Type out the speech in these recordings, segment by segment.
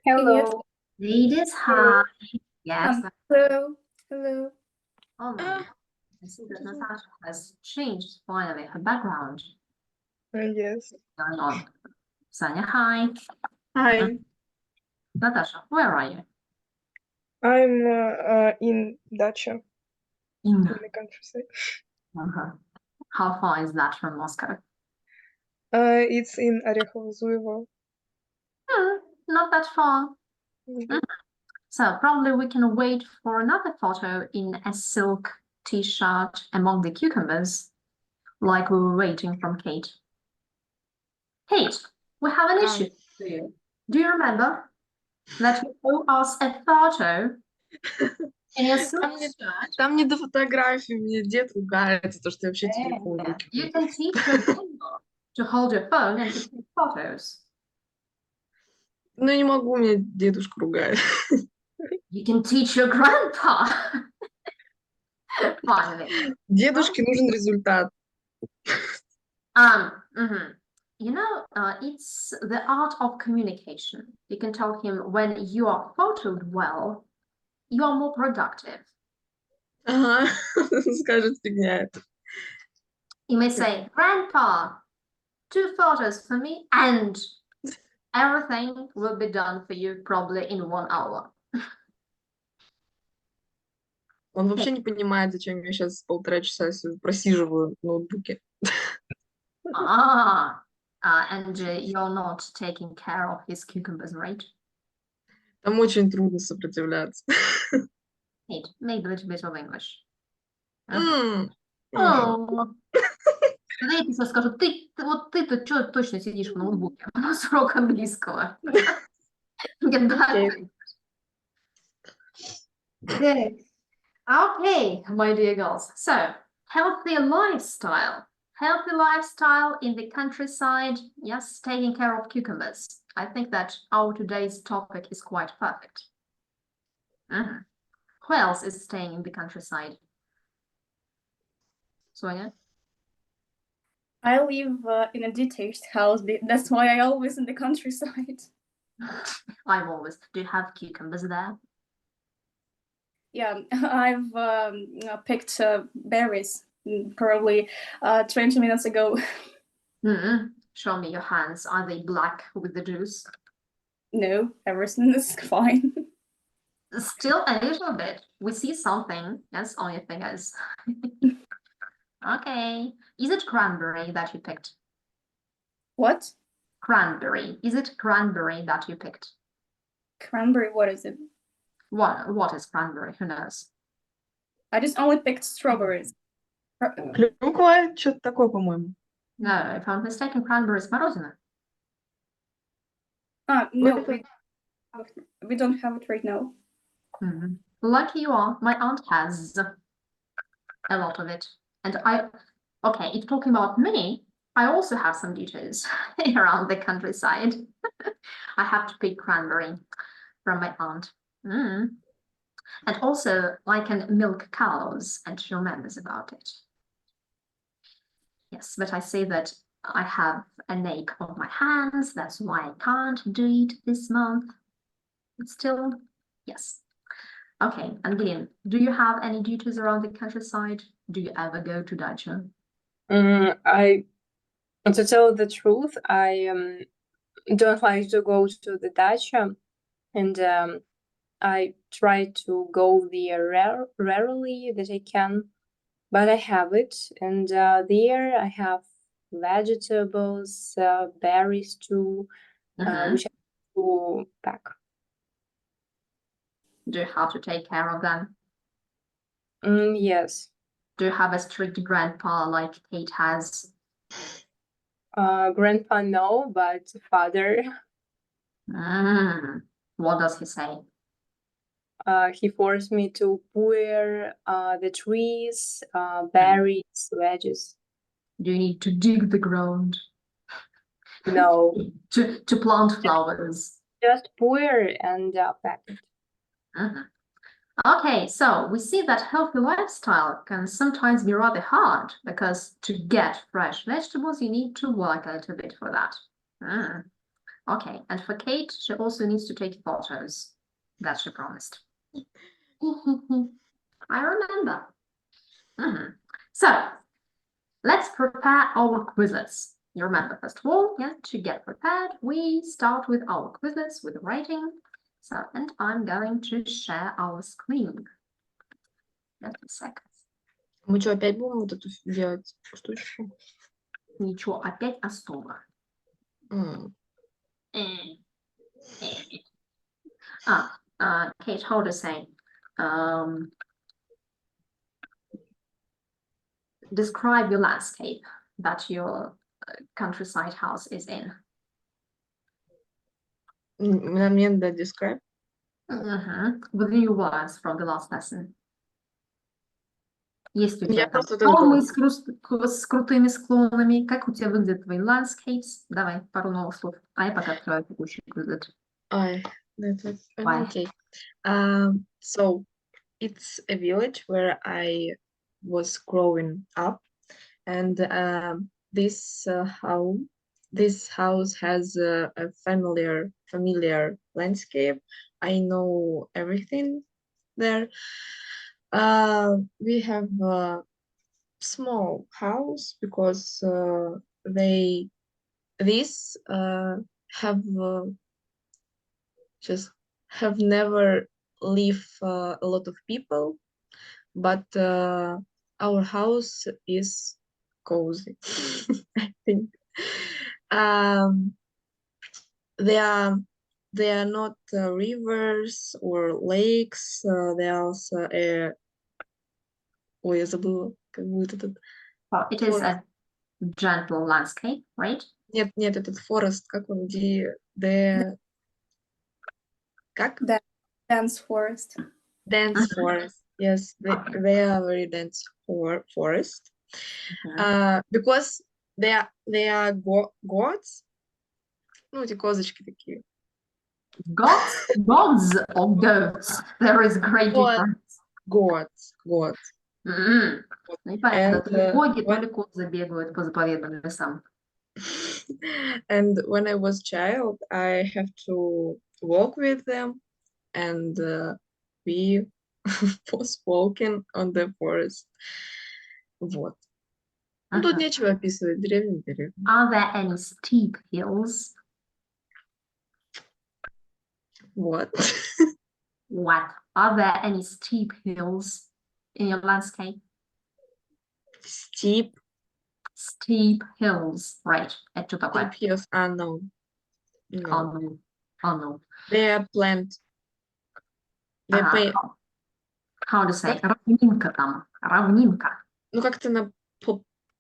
Yes. Hello. Ladies, hi. Yes. Hello. Hello. Oh my God. I see that Natasha has changed finally her background. Yes. Going on. Sanya, hi. Hi. Natasha, where are you? I'm in Dacha In. in the countryside. How far is that from Moscow? It's in Orekhovo-Zуево. Not that far. Mhm. So probably we can wait for another photo in a silk t-shirt among the cucumbers, like we were waiting from Kate. Kate, we have an issue for you. Do you remember that you owe us a photo in your silk shirt? Там не до фотографий, мне дед ругается, то, что я вообще телефон в руки You беру. can teach your grandma to hold your phone and to take photos. Ну, я не могу, меня дедушка ругает. You can teach your grandpa. Finally. Дедушке нужен результат. You know, it's the art of communication. You can tell him when you are photoed well, you are more productive. Ага, скажет фигня это. You may say, Grandpa, 2 photos for me, and everything will be done for you probably in 1 hour. Он вообще не понимает, зачем я сейчас 1,5 часа просиживаю в ноутбуке. And you're not taking care of his cucumbers, right? Там очень трудно сопротивляться. Maybe a little bit of English. Знаете, скажу, вот ты-то что точно сидишь в ноутбуке? У нас урок английского. Get back. Okay. Okay, my dear girls. So, healthy lifestyle. Healthy lifestyle in the countryside. Yes, taking care of cucumbers. I think that our today's topic is quite perfect. Who else is staying in the countryside? Sonia? I live in a detached house. That's why I always in the countryside. I'm always. Do you have cucumbers there? Yeah, I've picked berries probably 20 minutes ago. Show me your hands. Are they black with the juice? No, everything is fine. Still a little bit. We see something. Yes, on your fingers. Okay. Is it cranberry that you picked? What? Cranberry. Is it cranberry that you picked? Cranberry, what is it? What is cranberry? Who knows? I just only picked strawberries. Клюква, что-то такое, по-моему. No, if I'm mistaken, cranberry is мороженое. No, we don't have it right now. Lucky you are. My aunt has a lot of it. And okay, if talking about me, I also have some duties around the countryside. I have to pick cranberry from my aunt. And also, I can milk cows, and she remembers about it. Yes, but I say that I have an ache of my hands, that's why I can't do it this month. But still, yes. Okay, Angelin, do you have any duties around the countryside? Do you ever go to dacha? To tell the truth, I don't like to go to the dacha, and I try to go there rarely that I can, but I have it, and there I have vegetables, berries too, which I have to pack. Do you have to take care of them? Yes. Do you have a strict grandpa like Kate has? Grandpa, no, but father. What does he say? He forced me to pull the trees, berries, veggies. Do you need to dig the ground? No. to plant flowers? Just pull and pack it. Okay, so we see that healthy lifestyle can sometimes be rather hard because to get fresh vegetables, you need to work a little bit for that. Okay, and for Kate, she also needs to take photos that she promised. I remember. Mhm. So, let's prepare our Quizlets. You remember, first of all, yeah, to get prepared, we start with our Quizlets, with writing. So, and I'm going to share our screen. Just a second. Мы что, опять будем вот эту делать штучку? Ничего, опять особо. М. Kate, how to say? Describe your landscape that your countryside house is in. Нам не надо describe. With new words from the last lesson. Есть у Я тебя там просто вот это холмы говорю. с крутыми склонами? Как у тебя выглядят твои landscapes? Давай пару новых слов. А я пока открою текущий Quizlet. Ай, это Why? окей. So it's a village where I was growing up, and this house has a familiar landscape. I know everything there. We have a small house because these have just have never lived a lot of people, but our house is cozy. I think they are not rivers or lakes. They are also ой, я забыла, как будет этот Well, it is forest. a gentle landscape, right? Нет, этот forest, как он, как? Dense forest. Dense forest. Yes, Okay. they are very dense forest. Because they are goats. Ну, эти козочки такие. Gods or goats? There is great God. difference. Goats. Ну, непонятно, And, то ли боги, то what- ли козы бегают по заповедным лесам. And when I was child, I have to walk with them, and we was walking on the forest. Вот. Ну, тут Ага. нечего описывать, деревья. Are there any steep hills? Вот. What? Are there any steep hills in your landscape? Steep Steep hills, right. Это что такое? hills are no. Oh, no. Oh, no. They are plant. They Ага. pay. How to say? Равнинка там. Равнинка. Ну, как-то на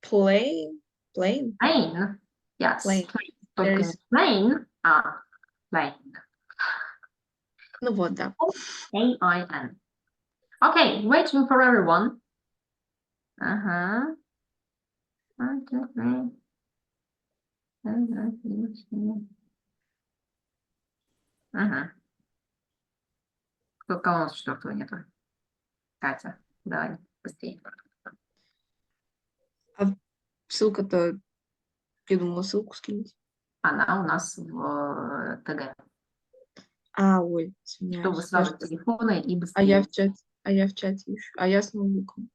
plain. Plain. Yes. Plain. Только There не is- plain, а plain. Ну вот, да. A-I-N. Okay, waiting for everyone. Uh-huh. 1, 2, 3. Ага. Кого у нас четвертого нету? Катя, давай, быстрее. Ссылка-то, я думала, ссылку скинуть. Она у нас в ТГ. Ой, Чтобы извиняюсь. сразу телефоны и А быстрее. я в чате ищу. А я с ноутбуком.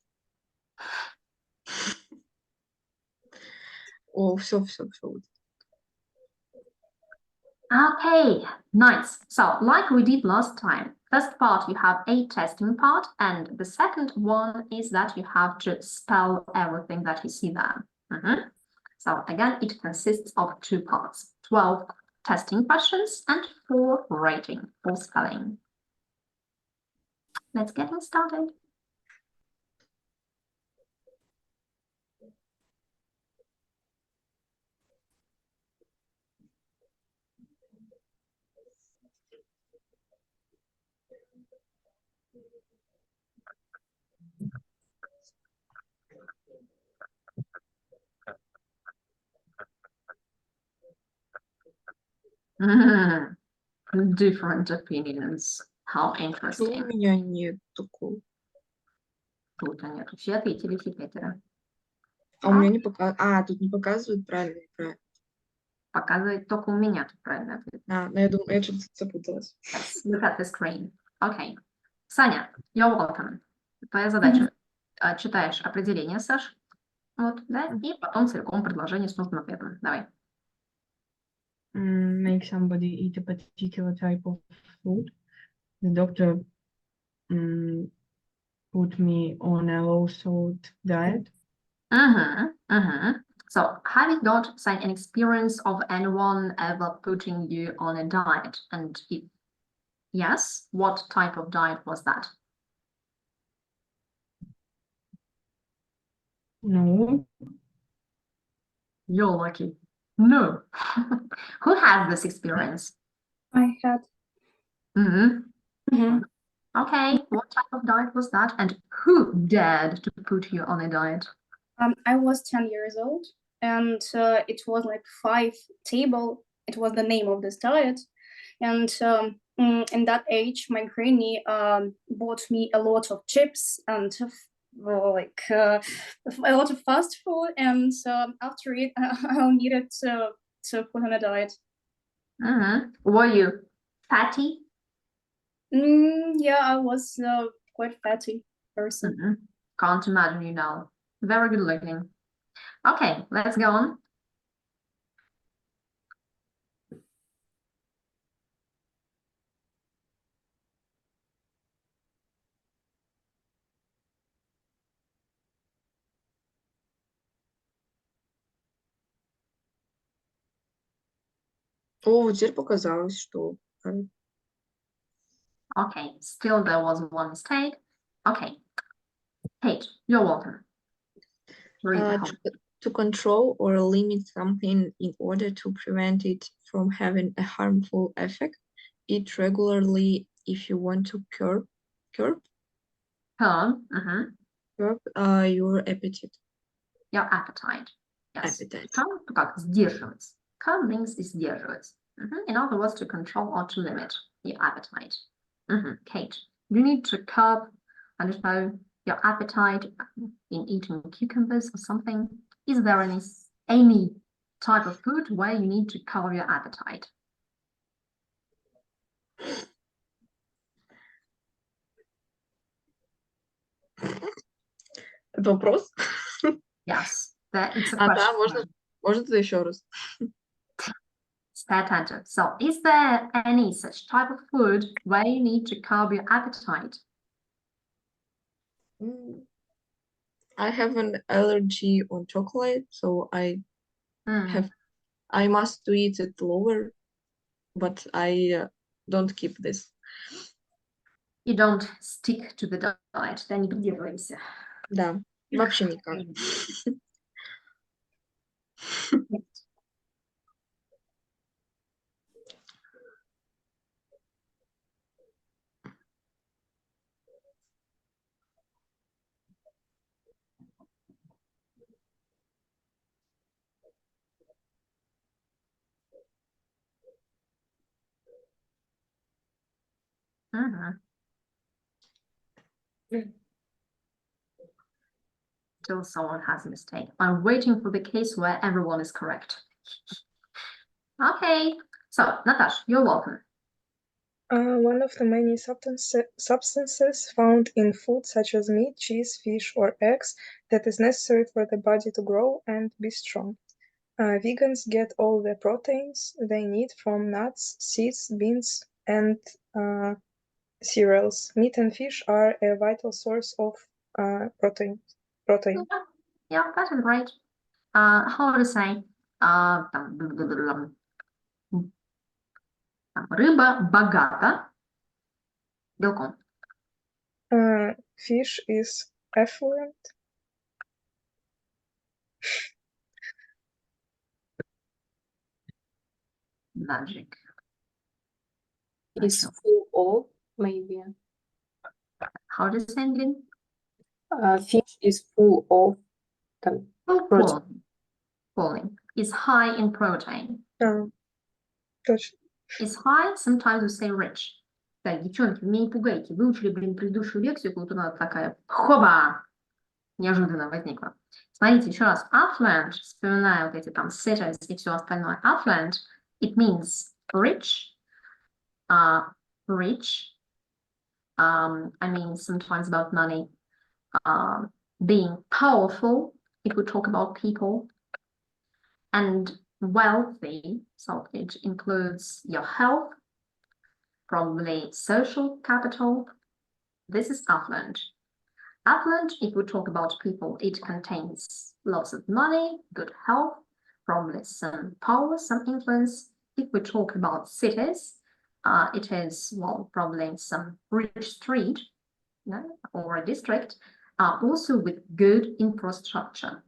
О, все. Okay, nice. So, like we did last time, first part you have a testing part, and the second one is that you have to spell everything that you see there. So again, it consists of 2 parts, 12 testing questions and 4 rating for spelling. Let's get started. Different opinions. How Что у interesting. меня нет такого? Тут они все ответили, все 5. А у меня не показывает. Тут не показывает правильно. Показывает только у меня тут правильный ответ. Ну я думаю, я что-то запуталась. Yes, look at the screen. Okay. Саня, you're welcome. Твоя задача. Читаешь определение, Саш. Вот, да, и потом целиком предложение с нужным ответом. Давай. Make somebody eat a particular type of food. The doctor put me on a low salt diet. So, have you got an experience of anyone ever putting you on a diet? And if yes, what type of diet was that? No, You're lucky. No. Who has this experience? I had. Mhm. Okay, what type of diet was that? And who dared to put you on a diet? I was 10 years old, and it was like 5 table. It was the name of this diet, and in that age, my granny bought me a lot of chips and a lot of fast food, and after it, I needed to put on a diet. Were you fatty? Yeah, I was quite fatty person. Can't imagine you now. Very good looking. Okay, let's go on. О, теперь показалось, что... Okay, still there was one mistake. Okay, Kate, you're welcome. Read the whole. To control or limit something in order to prevent it from having a harmful effect. Eat regularly if you want to curb Curb, your appetite. your appetite. Yes. Appetite. Curb, как сдерживать. Curb means сдерживать. In other words, to control or to limit your appetite. Kate, you need to curb, I don't know, your appetite in eating cucumbers or something. Is there any type of food where you need to curb your appetite? Это вопрос? Yes, it's a Да, question. можно это еще раз? Stay attentive. So, is there any such type of food where you need to curb your appetite? I have an allergy on chocolate, so I must eat it lower, but I don't keep this. You don't stick to the diet, да, не придерживаемся. Да, вообще никак. Till someone has a mistake. I'm waiting for the case where everyone is correct. Okay, so Natasha, you're welcome. One of the many substances found in food such as meat, cheese, fish, or eggs that is necessary for the body to grow and be strong. Vegans get all the proteins they need from nuts, seeds, beans, and cereals. Meat and fish are a vital source of protein. Yeah, that is great. How to say? Рыба богата белком. Fish is affluent. Magic. Is full of, maybe. How to say again? Fish is full of protein. Falling. Is high in protein. Точно. Is high, sometimes we say rich. Так, девчонки, меня не пугайте. Выучили, предыдущую лексику, вот она такая, хоба, неожиданно возникла. So, Смотрите, еще раз. Affluent, вспоминаю вот эти там cities и все остальное. Affluent, it means rich, rich. I mean, sometimes about money. Being powerful, if we talk about people. And wealthy, so it includes your health, probably social capital. This is affluent. Affluent, if we talk about people, it contains lots of money, good health, probably some power, some influence. If we talk about cities, it is, well, probably some rich street, or a district, also with good infrastructure.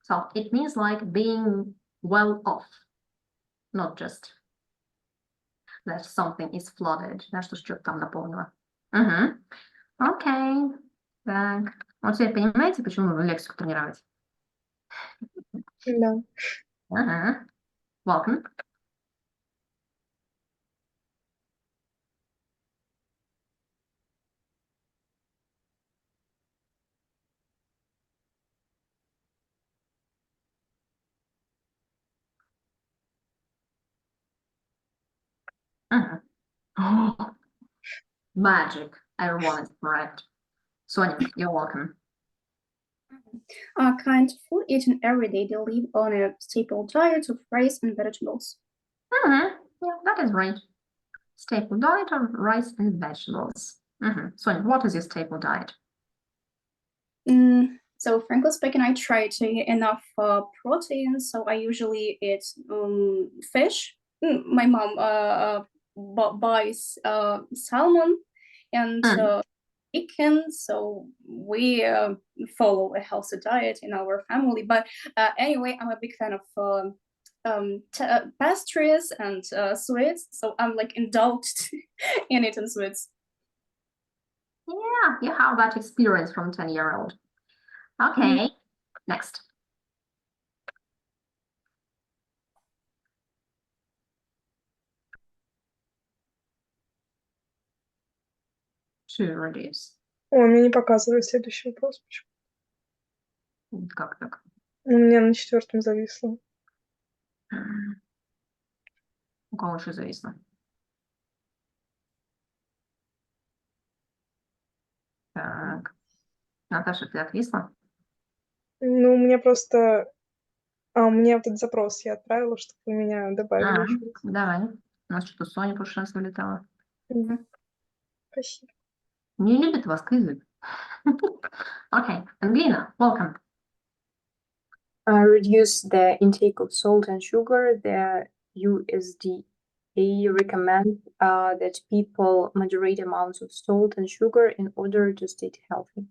So it means like being well off, not just that something is flooded, что что-то там наполнило. Окей. Так. Вот теперь понимаете, почему нужно лексику тренировать? Да. Welcome. Oh, magic. Everyone is correct. Sonia, you're welcome. Kind of food eaten every day. They live on a staple diet of rice and vegetables. Yeah, that is right. Staple diet of rice and vegetables. Sonia, what is your staple diet? So frankly speaking, I try to eat enough protein. So I usually eat fish. My mom buys salmon and chicken. So we follow a healthy diet in our family. But anyway, I'm a big fan of pastries and sweets. So I'm like indulged in eating sweets. Yeah, you have that experience from 10-year-old. Okay, next. To reduce. О, мне не показывает следующий вопрос. Как так? У меня на 4 зависло. У кого еще зависло? Так. Наташа, ты отвисла? Ну, у меня просто... у меня этот запрос я отправила, чтобы вы меня добавили. Давай. У нас что-то Соня в прошлый раз вылетала. Спасибо. Не любит вас язык. Okay, Ангелина, welcome. Reduce the intake of salt and sugar. The USDA recommends that people moderate amounts of salt and sugar in order to stay healthy.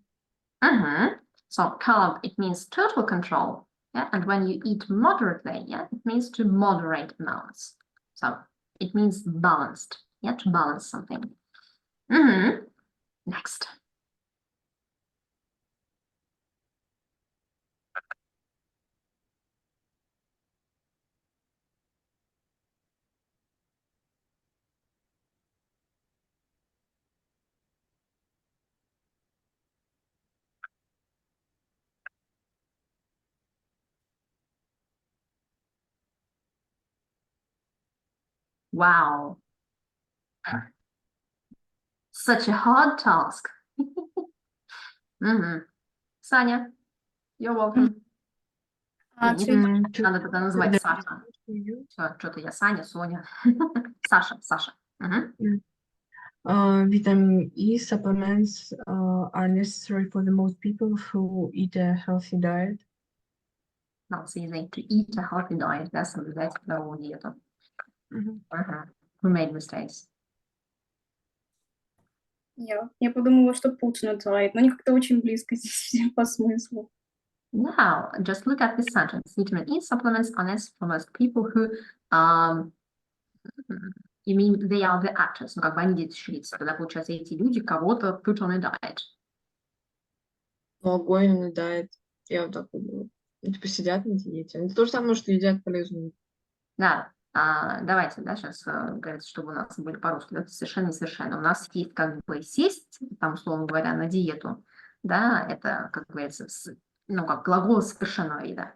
So carb, it means total control. Yeah, and when you eat moderately, yeah, it means to moderate amounts. So it means balanced. Yeah, to balance something. Next. Wow. Such a hard task. Саня, you're welcome. Надо тогда называть Саша. Что-то я Саня, Соня. Саша. Vitamin E supplements are necessary for the most people who eat a healthy diet. That's easy. To eat a healthy diet. That's здоровую диету. Who made mistakes? Я подумала, что Путин diet, но они как-то очень близко здесь по смыслу. Now, just look at this sentence. Vitamin E supplements are necessary for most people who, you mean they are the actors, ну, как бы они действуют. Тогда, получается, эти люди кого-то put on a diet. Огонь diet. Я вот так думаю. Типа сидят на диете. Это то же самое, что едят полезную. Да. Давайте, сейчас говорится, чтобы у нас были по-русски. Это совершенно несовершенно. У нас есть как бы сесть, там, условно говоря, на диету, да, это, как говорится, ну, как глагол совершенного вида.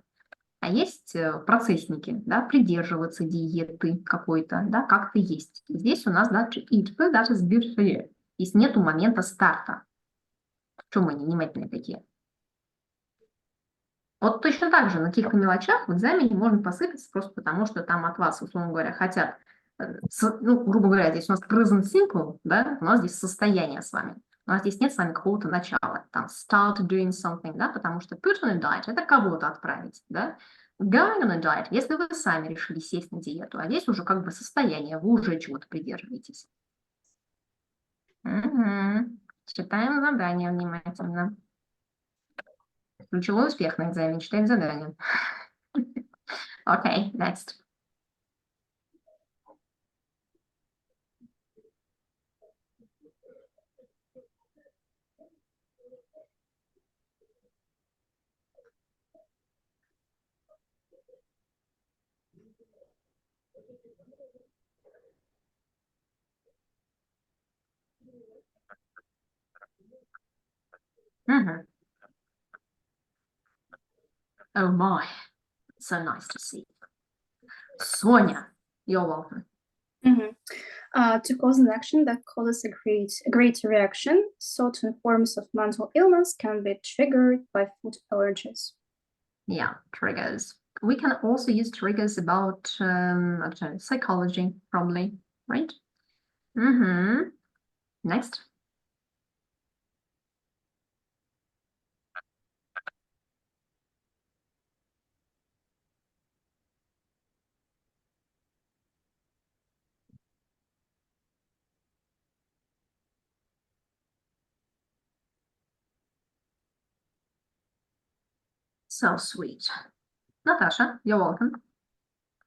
А есть процессники, да, придерживаться диеты какой-то, да, как-то есть. Здесь у нас, да, to eat, that is beautiful. Здесь нету момента старта. Чем мы невнимательные такие? Вот точно так же на каких-то мелочах в экзамене можно посыпаться просто потому, что там от вас, условно говоря, хотят, ну, грубо говоря, здесь у нас present simple, да, у нас здесь состояние с вами. У нас здесь нет с вами какого-то начала, там, start doing something, да, потому что put on a diet – это кого-то отправить, да. Going on a diet, если вы сами решили сесть на диету, а здесь уже как бы состояние, вы уже чего-то придерживаетесь. Читаем задание внимательно. Ключевой успех на экзамене, читаем задание. Okay, next. Oh my, so nice to see. Sonia, you're welcome. To cause an action that causes a great reaction, certain forms of mental illness can be triggered by food allergies. Yeah, triggers. We can also use triggers about actually psychology, probably, right? Next. So sweet. Natasha, you're welcome.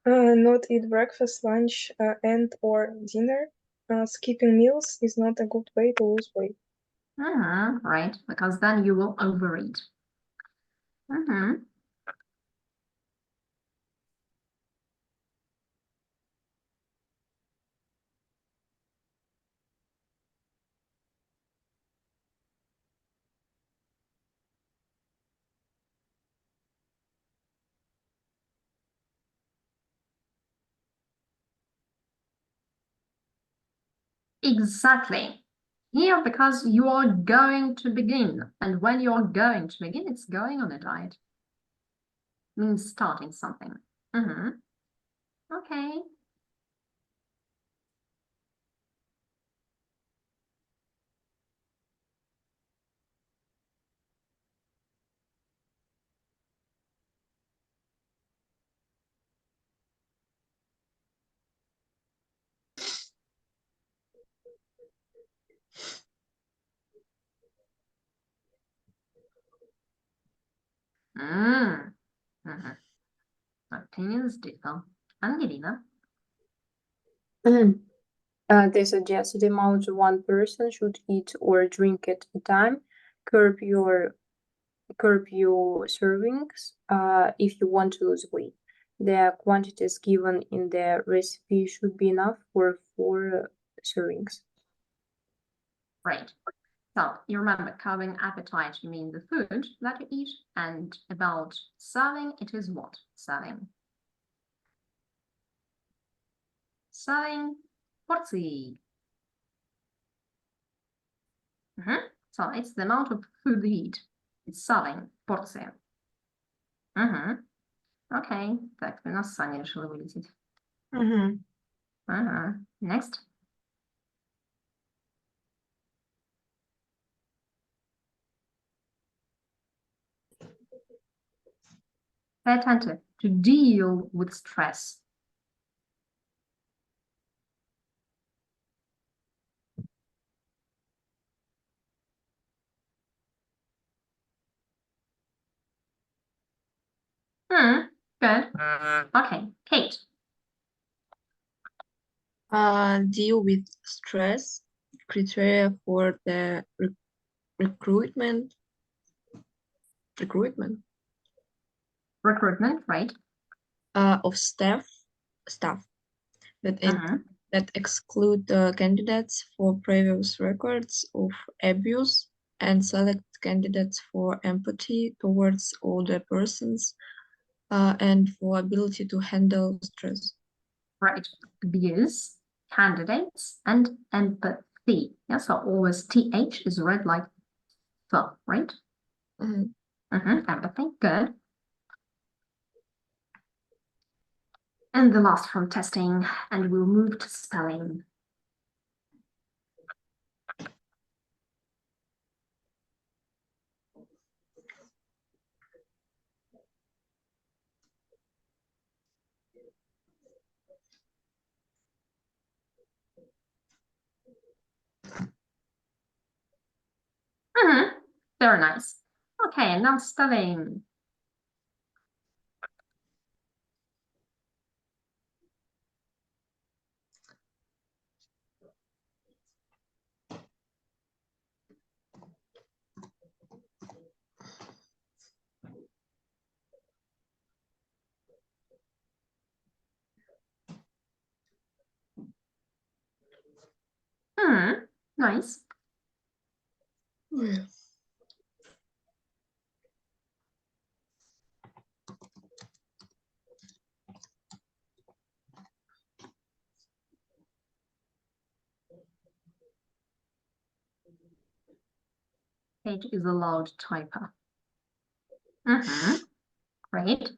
Not eat breakfast, lunch, and or dinner. Skipping meals is not a good way to lose weight. Right, because then you will overeat. Exactly. Here, because you are going to begin. And when you're going to begin, it's going on a diet. Means starting something. Okay. Opinions differ. Angelina? They suggest the amount one person should eat or drink at a time. Curb your servings if you want to lose weight. The quantities given in the recipe should be enough for 4 servings. Right. So you remember curbing appetite, you mean the food that you eat, and about serving, it is what? Serving. Serving porции. So it's the amount of food you eat. It's serving порция. Окей. Так, у нас Саня решила вылететь. Next. Pay attention. To deal with stress. Good. Okay, Kate. Deal with stress. Criteria for the recruitment, Right? Of staff that exclude candidates for previous records of abuse and select candidates for empathy towards older persons and for ability to handle stress. Right, views, candidates, and empathy. Yeah, so always TH is read like th, right? Mhm. Empathy, good. And the last from testing, and we'll move to spelling. Very nice. Okay, now spelling. Nice. Yeah. H is a loud typer. Great.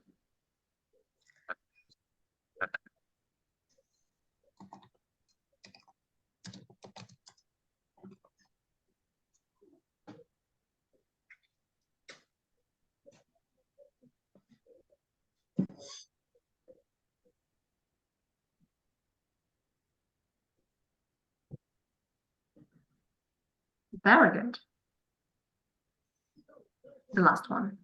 Very good. The last one.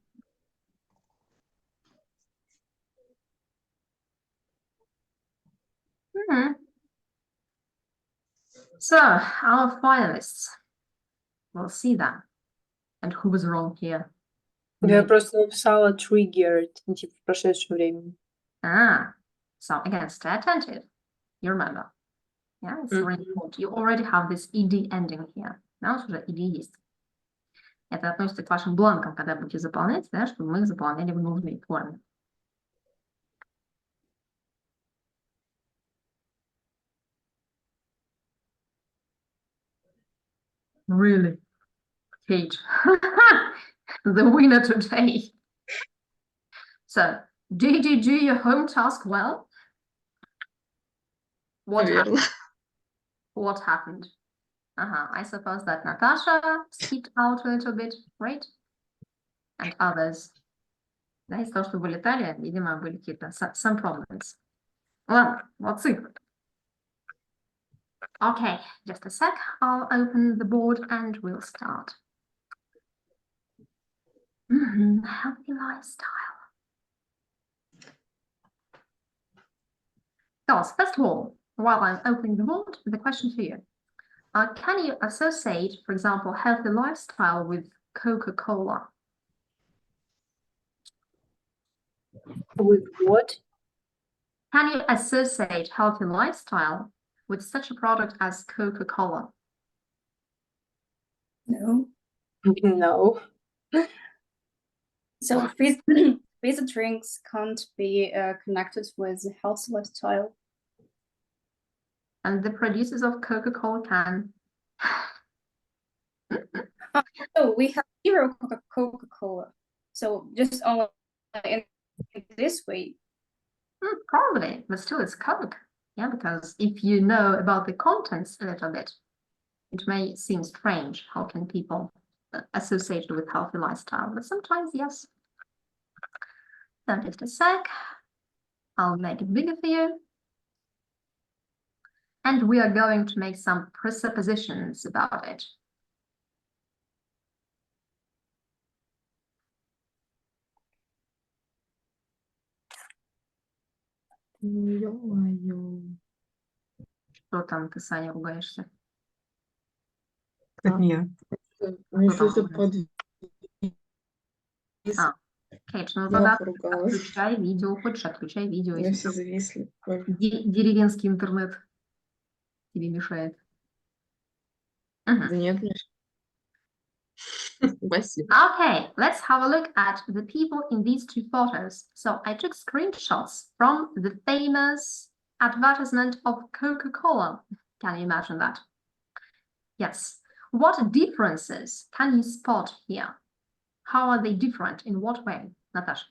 So, our finalists. We'll see them. And who was wrong here? Я Me. просто написала triggered, типа в прошедшем времени. So again, stay attentive. You remember. Yeah, it's really important. You already have this ed ending here. Now it's уже ed есть. Это относится к вашим бланкам, когда будете заполнять, да, чтобы мы их заполняли в нужной форме. Really? Kate. The winner today. So, did you do your home task well? What happened? Верно. What happened? I suppose that Natasha skipped out a little bit, right? And others. Да, из-за того, что вылетали, видимо, были какие-то some problems. Ладно, молодцы. Okay, just a sec. I'll open the board and we'll start. Healthy lifestyle. So, first of all, while I'm opening the board, the question for you. Can you associate, for example, healthy lifestyle with Coca-Cola? With what? Can you associate healthy lifestyle with such a product as Coca-Cola? No. No. So fizzy drinks can't be connected with a healthy lifestyle. And the producers of Coca-Cola can. Oh, we have zero Coca-Cola. So just only in this way. Probably, but still it's Coke. Yeah, because if you know about the contents a little bit, it may seem strange. How can people associate it with healthy lifestyle? But sometimes, yes. So just a sec. I'll make it bigger for you. And we are going to make some presuppositions about it. Ну, ё-моё. Что там ты, Саня, ругаешься? От нее. Мне Кто там что-то ругается? Кейдж, ну Я тогда поругалась. отключай видео, хочешь отключай видео, У меня если все там зависли. деревенский интернет тебе мешает. Да нет, мне Спасибо. Okay, let's have a look at the people in these two photos. So I took screenshots from the famous advertisement of Coca-Cola. Can you imagine that? Yes. What differences can you spot here? How are they different? In what way, Natasha?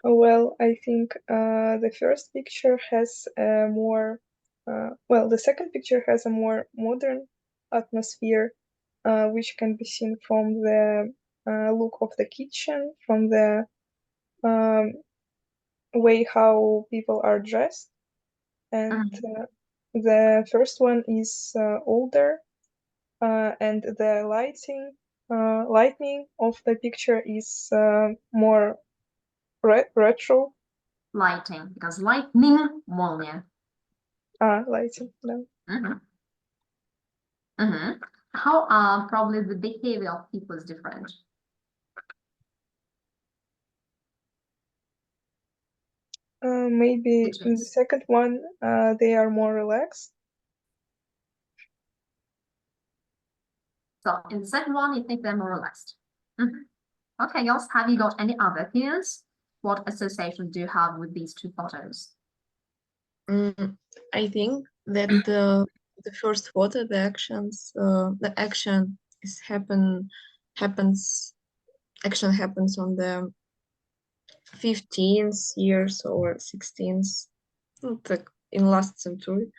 Well, I think the first picture has a more, well, the second picture has a more modern atmosphere, which can be seen from the look of the kitchen, from the way how people are dressed. And the first one is older, and the lightning of the picture is more retro. Lighting, because lightning, молния. Lighting, no. How are probably the behavior of people is different? Maybe Which in the is? second one, they are more relaxed. So in the second one, you think they're more relaxed. Okay, girls, have you got any other opinions? What associations do you have with these two photos? I think that the first photo, the action happens on the 15th years or 16th, like in last century.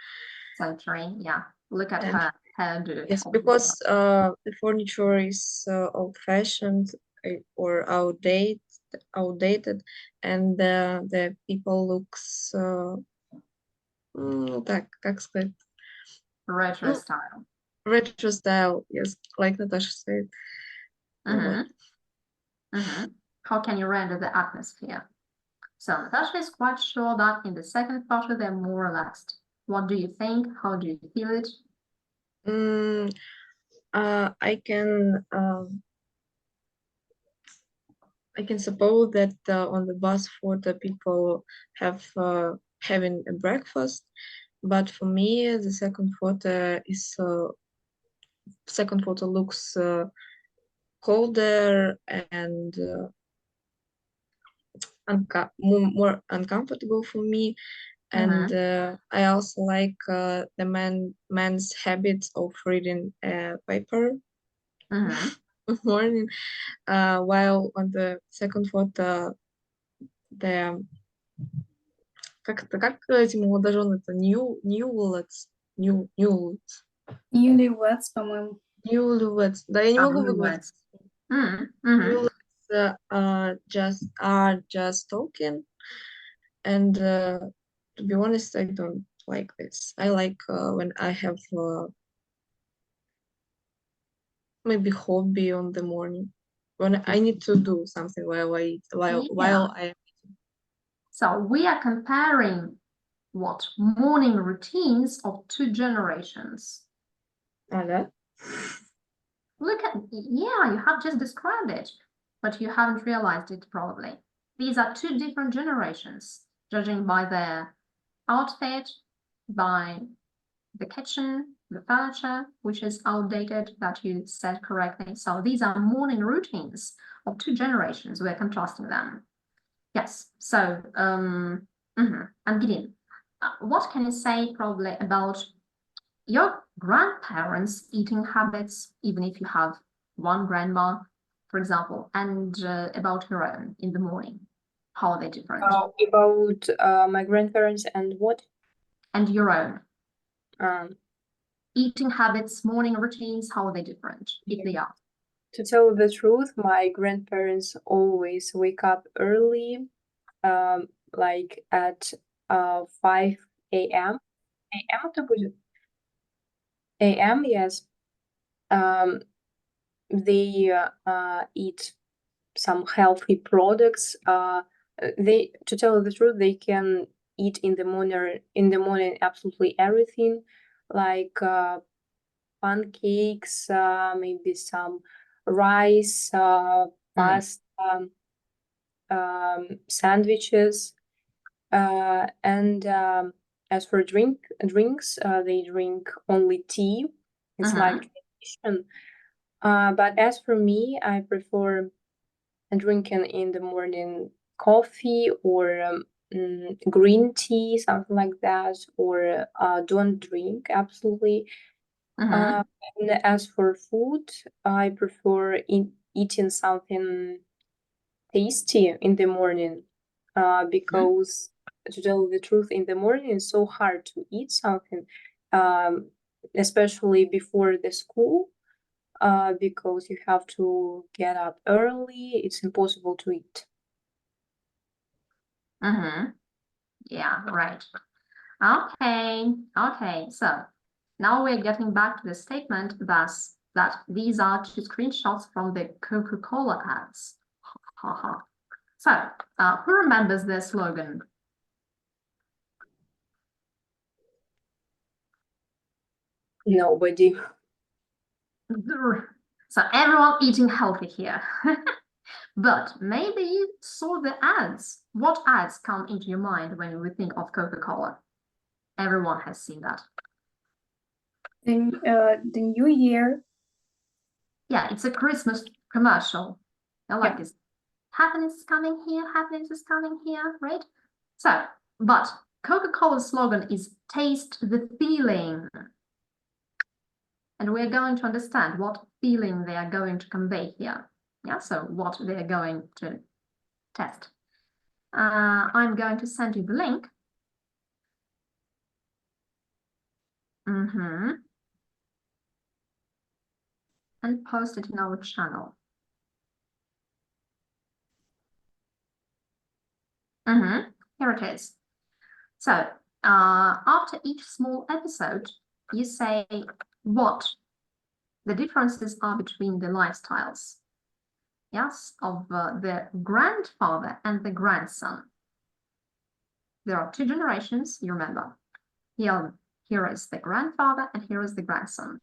Yeah. Look at And her hairdo. yes, because the furniture is old-fashioned or outdated, and the people looks так, как сказать, Retro style. retro style, yes, like Natasha said. Вот. How can you render the atmosphere? So Natasha is quite sure that in the second photo they're more relaxed. What do you think? How do you feel it? I can suppose that on the bus photo people have having a breakfast, but for me the second photo looks colder and more uncomfortable for me. And I also like the man's habits of reading paper morning, while on the second photo the как эти молодожены-то newlyweds, Newlyweds, по-моему. да, я не могу выговорить. Newlyweds. Just talking, and to be honest, I don't like this. I like when I have maybe hobby on the morning, when I need to do something while I am. So we are comparing what? Morning routines of two generations. Да? Look at, yeah, you have just described it, but you haven't realized it probably. These are two different generations, judging by their outfit, by the kitchen, the furniture, which is outdated, that you said correctly. So these are morning routines of two generations. We're contrasting them. Yes. So, and Gideon, what can you say probably about your grandparents' eating habits, even if you have one grandma, for example, and about your own in the morning? How are they different? About my grandparents and what? And your own. Um, Eating habits, morning routines, how are they different, if they are? To tell the truth, my grandparents always wake up early, like at 5 a.m. a.m. это будет? a.m. Yes. They eat some healthy products. They, to tell the truth, they can eat in the morning absolutely everything, like pancakes, maybe some rice, pasta, sandwiches, and as for drinks, they drink only tea It's like tradition. But as for me, I prefer drinking in the morning coffee or green tea, something like that, or don't drink absolutely. And as for food, I prefer eating something tasty in the morning, because to tell the truth, in the morning it's so hard to eat something, especially before the school, because you have to get up early. It's impossible to eat. Yeah, right. Okay. So now we're getting back to the statement thus that these are two screenshots from the Coca-Cola ads. So, who remembers their slogan? Nobody. So everyone eating healthy here. But maybe you saw the ads. What ads come into your mind when we think of Coca-Cola? Everyone has seen that. The New Year. Yeah, it's a Christmas commercial. I like this. Happiness is coming here, happiness is coming here, right? So, but Coca-Cola's slogan is taste the feeling. And we're going to understand what feeling they are going to convey here. Yeah, so what they are going to test. I'm going to send you the link. And post it in our channel. Here it is. So after each small episode, you say what the differences are between the lifestyles, yes, of the grandfather and the grandson. There are two generations, you remember. Here is the grandfather and here is the grandson.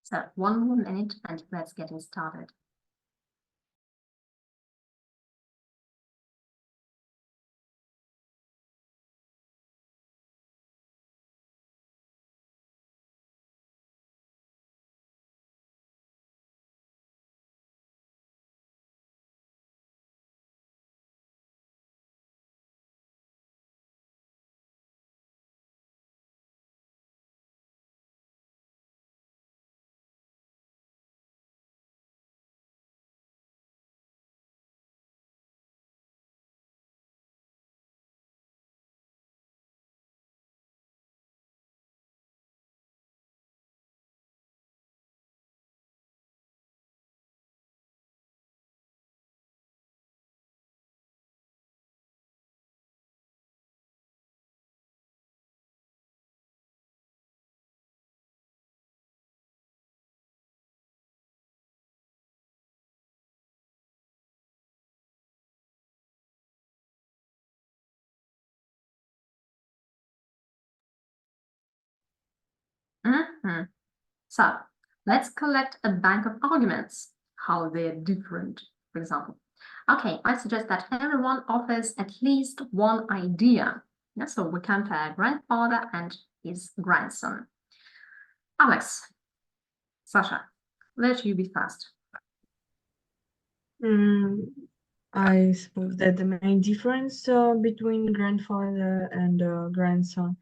So 1 more minute and let's get it started. So let's collect a bank of arguments, how they're different, for example. Okay, I suggest that everyone offers at least one idea. Yeah, so we compare grandfather and his grandson. Alex, Sasha, let you be first. I suppose that the main difference between grandfather and grandson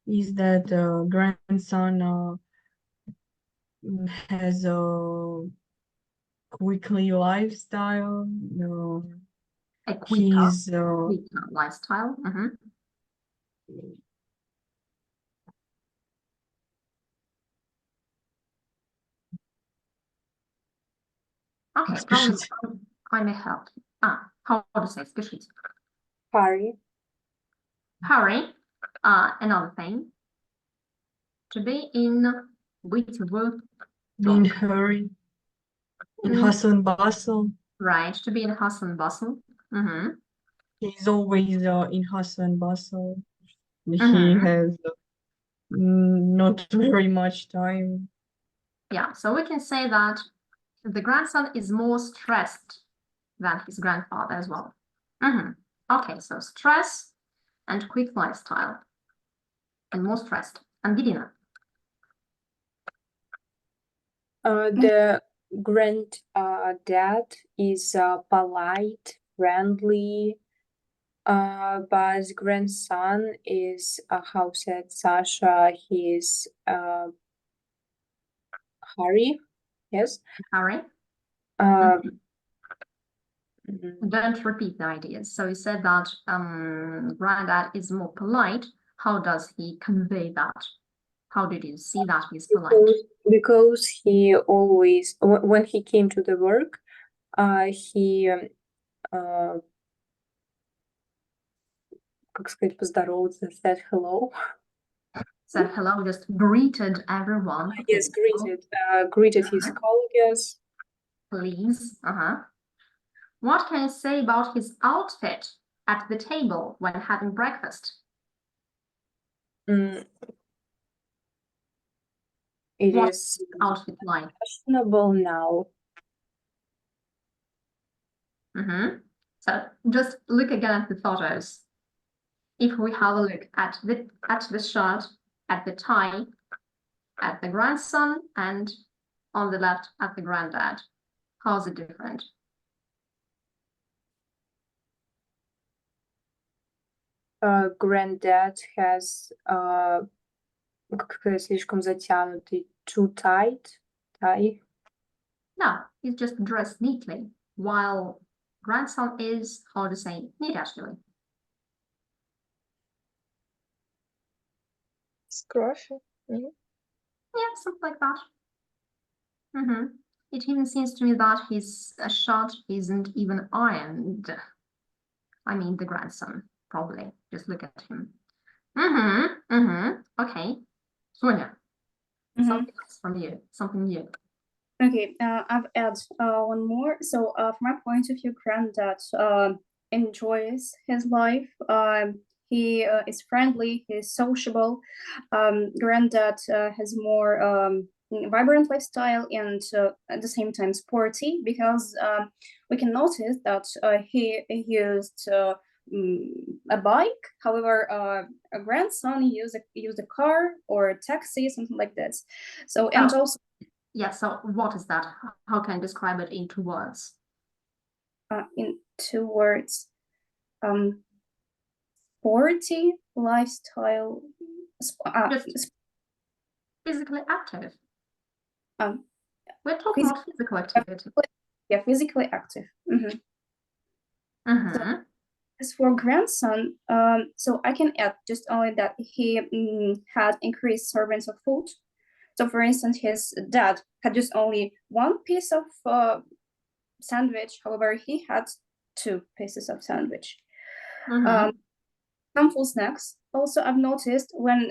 is that grandson has a quickly lifestyle. A quicker He's lifestyle. Okay, Спешите. I may help. How to say спешить? Hurry. Hurry. Another thing. To be in with in hurry, in hustle and bustle. right, to be in hustle and bustle. He's always in hustle and bustle. He Mhm. has not very much time. Yeah, so we can say that the grandson is more stressed than his grandfather as well. Okay, so stress and quick lifestyle and more stressed. Angelina. The granddad is polite, friendly, but grandson is, how said Sasha, he's hurry, yes? Harry, Mm, don't repeat the ideas. So you said that granddad is more polite. How does he convey that? How did you see that he's polite? because he always, when he came to the work, he как сказать, поздороваться, said hello. Said hello, just greeted everyone. Yes, greeted his colleagues. Please. What can you say about his outfit at the table when having breakfast? It What is outfit like? fashionable now. So just look again at the photos. If we have a look at the shirt, at the tie, at the grandson, and on the left at the granddad, how's it different? Granddad has слишком затянутый, too tight tie. No, he's just dressed neatly, while grandson is, how to say, neat actually. Scruffy. Yeah, something like that. It even seems to me that his shirt isn't even ironed. I mean, the grandson, probably. Just look at him. Okay. Sonia, something else from you, something new. Okay, I've added one more. So from my point of view, granddad enjoys his life. He is friendly, he's sociable. Granddad has more vibrant lifestyle and at the same time sporty, because we can notice that he used a bike. However, a grandson used a car or a taxi, something like that. So and Oh. also Yeah, so what is that? How can I describe it in 2 words? in 2 words, sporty lifestyle, Just physically active. um, We're talking about physical activity. yeah, physically active. Mhm. Mm-hmm. As for grandson, so I can add just only that he had increased servings of food. So, for instance, his dad had just only 1 piece of sandwich. However, he had 2 pieces of sandwich. Mm-hmm. Harmful snacks. Also, I've noticed when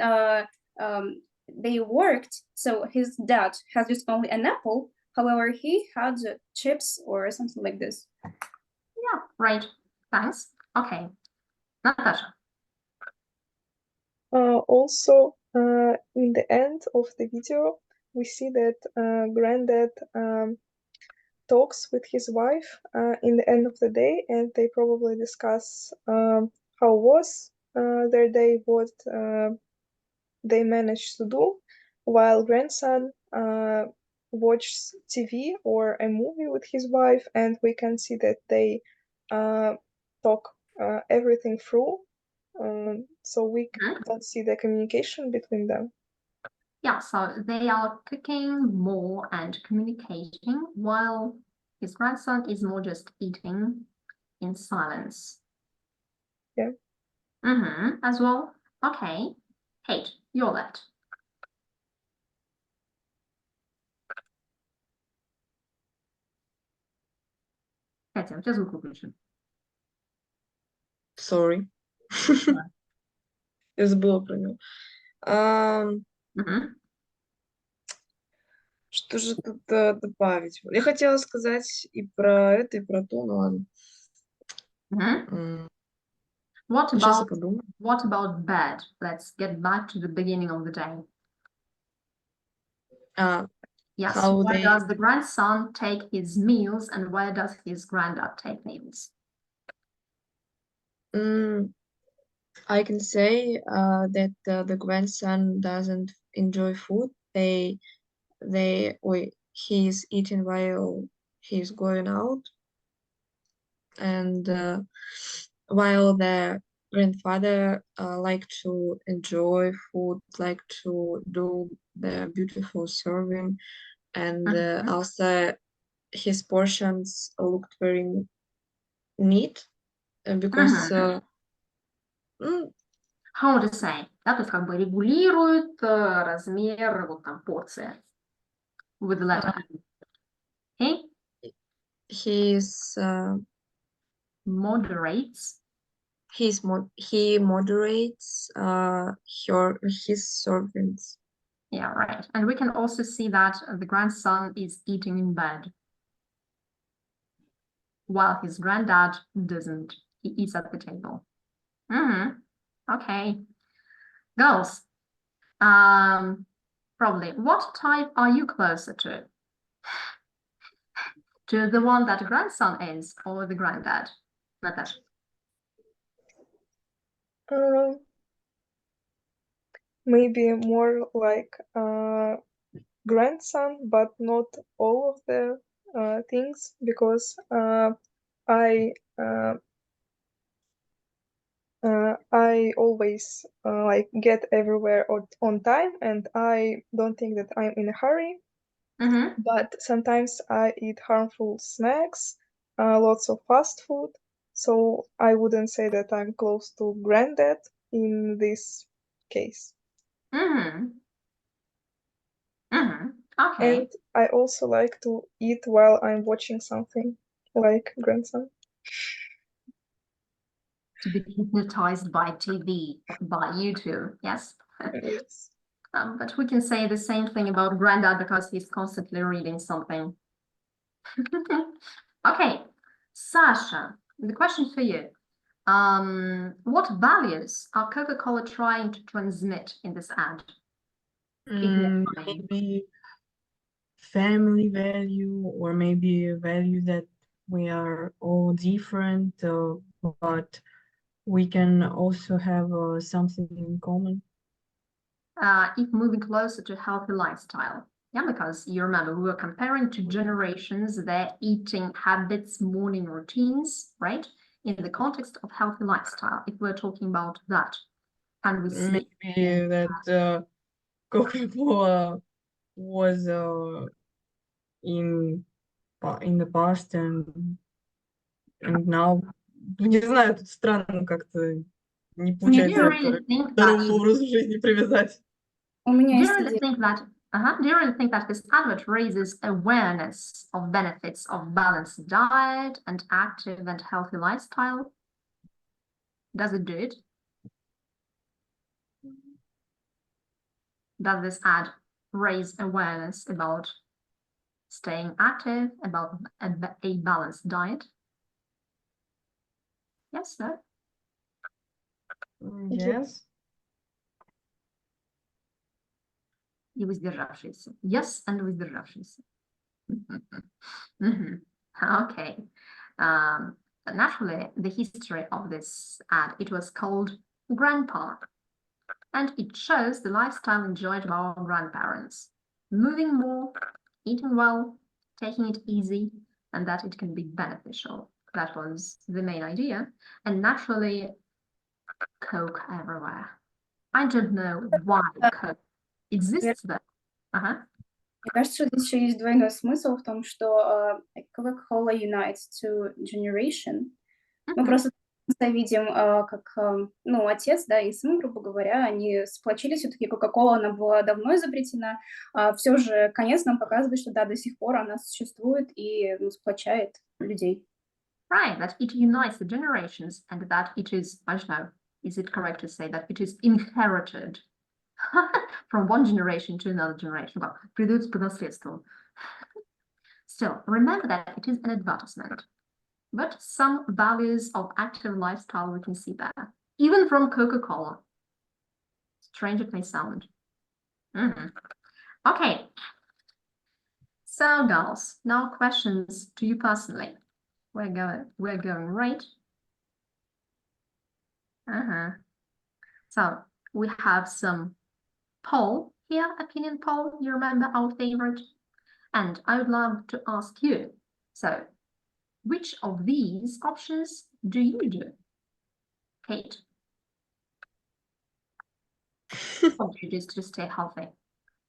they worked, so his dad has just only an apple. However, he had chips or something like this. Yeah, right. Thanks. Okay. Natasha. Also, in the end of the video, we see that Granddad talks with his wife in the end of the day, and they probably discuss how was their day, what they managed to do, while grandson watches TV or a movie with his wife, and we can see that they talk everything through. So we don't see the communication between them. Yeah, so they are cooking more and communicating, while his grandson is more just eating in silence. Yeah. Mm-hmm. As well. Okay. Kate, you're left. Катя, у тебя звук выключен. Sorry. Я забыла про него. Мгм. Что же тут добавить? Я хотела сказать и про это, и про то, ну ладно. Мгм. What Сейчас я about подумаю. what about bed? Let's get back to the beginning of the day. Yes, How where they- does the grandson take his meals and where does his granddad take meals? I can say that the grandson doesn't enjoy food. He's eating while he's going out, and while the grandfather like to enjoy food, like to do the beautiful serving, and Mhm. also his portions looked very neat because How to say? Да, то есть как бы регулирует размер вот там порции with the letter M. Okay? he's Moderates. he moderates his servants. Yeah, right. And we can also see that the grandson is eating in bed, while his granddad doesn't. He eats at the table. Okay. Girls, probably, what type are you closer to? To the one that grandson is or the granddad? Natasha. Maybe more like grandson, but not all of the things, because I always like get everywhere on time, and I don't think that I'm in a hurry. Mm-hmm. But sometimes I eat harmful snacks, lots of fast food. So I wouldn't say that I'm close to granddad in this case. Mm-hmm. Mm-hmm. Okay. And I also like to eat while I'm watching something, like grandson. To be hypnotized by TV, by YouTube, yes. Yes. But we can say the same thing about granddad because he's constantly reading something. Okay, Sasha, the question for you. What values are Coca-Cola trying to transmit in this ad? Maybe family value, or maybe a value that we are all different, but we can also have something in common. If moving closer to healthy lifestyle. Yeah, because you remember we were comparing two generations, their eating habits, morning routines, right? In the context of healthy lifestyle, if we're talking about that, can we see Maybe that Coca-Cola was in the past and now, не знаю, тут странно как-то не do you получается really это к think that здоровому образу жизни привязать. У меня do you есть really идея. think that do you really think that this advert raises awareness of benefits of balanced diet and active and healthy lifestyle? Does it do it? Does this ad raise awareness about staying active, about a balanced diet? Yes, no? Yes. И воздержавшиеся. Yes, and воздержавшиеся. Mhm. Okay. But naturally, the history of this ad, it was called Grandpa. And it shows the lifestyle enjoyed by our grandparents. Moving more, eating well, taking it easy, and that it can be beneficial. That was the main idea. And naturally, Coke everywhere. I don't know why Coke exists there. Мне кажется, что здесь еще есть двойной смысл в том, что Coca-Cola unites two generation. Мы Mhm. просто видим, как, ну, отец, да, и сын, грубо говоря, они сплочились, все-таки Кока-Кола, она была давно изобретена, все же конец нам показывает, что, да, до сих пор она существует и, ну, сплочает людей. Right, that it unites the generations and that it is, I don't know, is it correct to say that it is inherited from one generation to another generation? Well, передается по наследству. Still, remember that it is an advertisement, but some values of active lifestyle we can see there, even from Coca-Cola. Strange it may sound. Okay. So, girls, now questions to you personally. We're going right. So we have some poll here, opinion poll. You remember our favorite? And I would love to ask you. So, which of these options do you do? Kate? What do you do to stay healthy?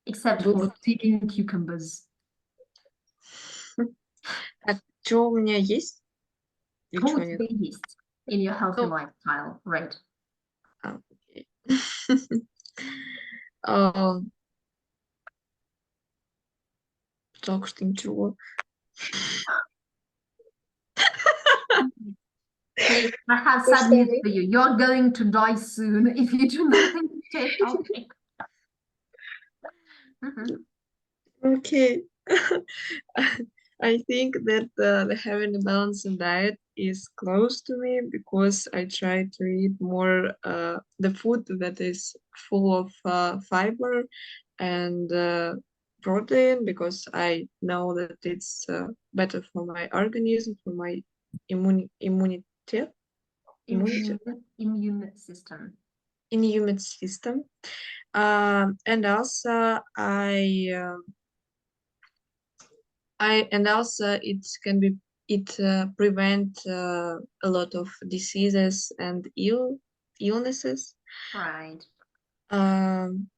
Except for eating cucumbers. Так, что у меня есть? И What чё would нет? be best in your healthy Ну, lifestyle, right? Окей. А, Только что ничего. Kate, I have So sad news sorry. for you. You're going to die soon if you do not stay healthy. Okay. I think that having a balanced diet is close to me because I try to eat more the food that is full of fiber and protein because I know that it's better for my organism, for my immunity. Immune system. Immune system. And also it prevent a lot of diseases and illnesses. Right.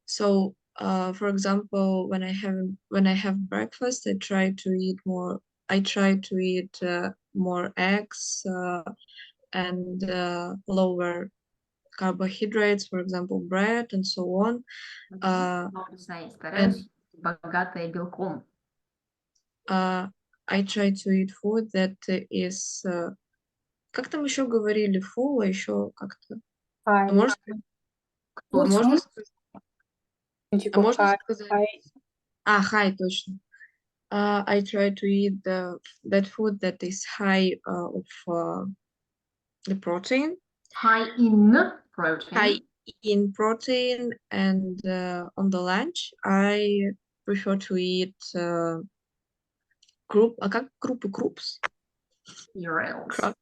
So for example, when I have breakfast, I try to eat more eggs and lower carbohydrates, for example, bread and so on. Можно сказать, стараюсь богатая белком. I try to eat food that is как там еще говорили full, а еще как-то. High. Можно Порцион. сказать? Ну, типа Можно high, сказать? high. High, точно. I try to eat that food that is high of the protein. High in protein. High in protein, and on the lunch I prefer to eat group. А как группы? Groups? Cereals.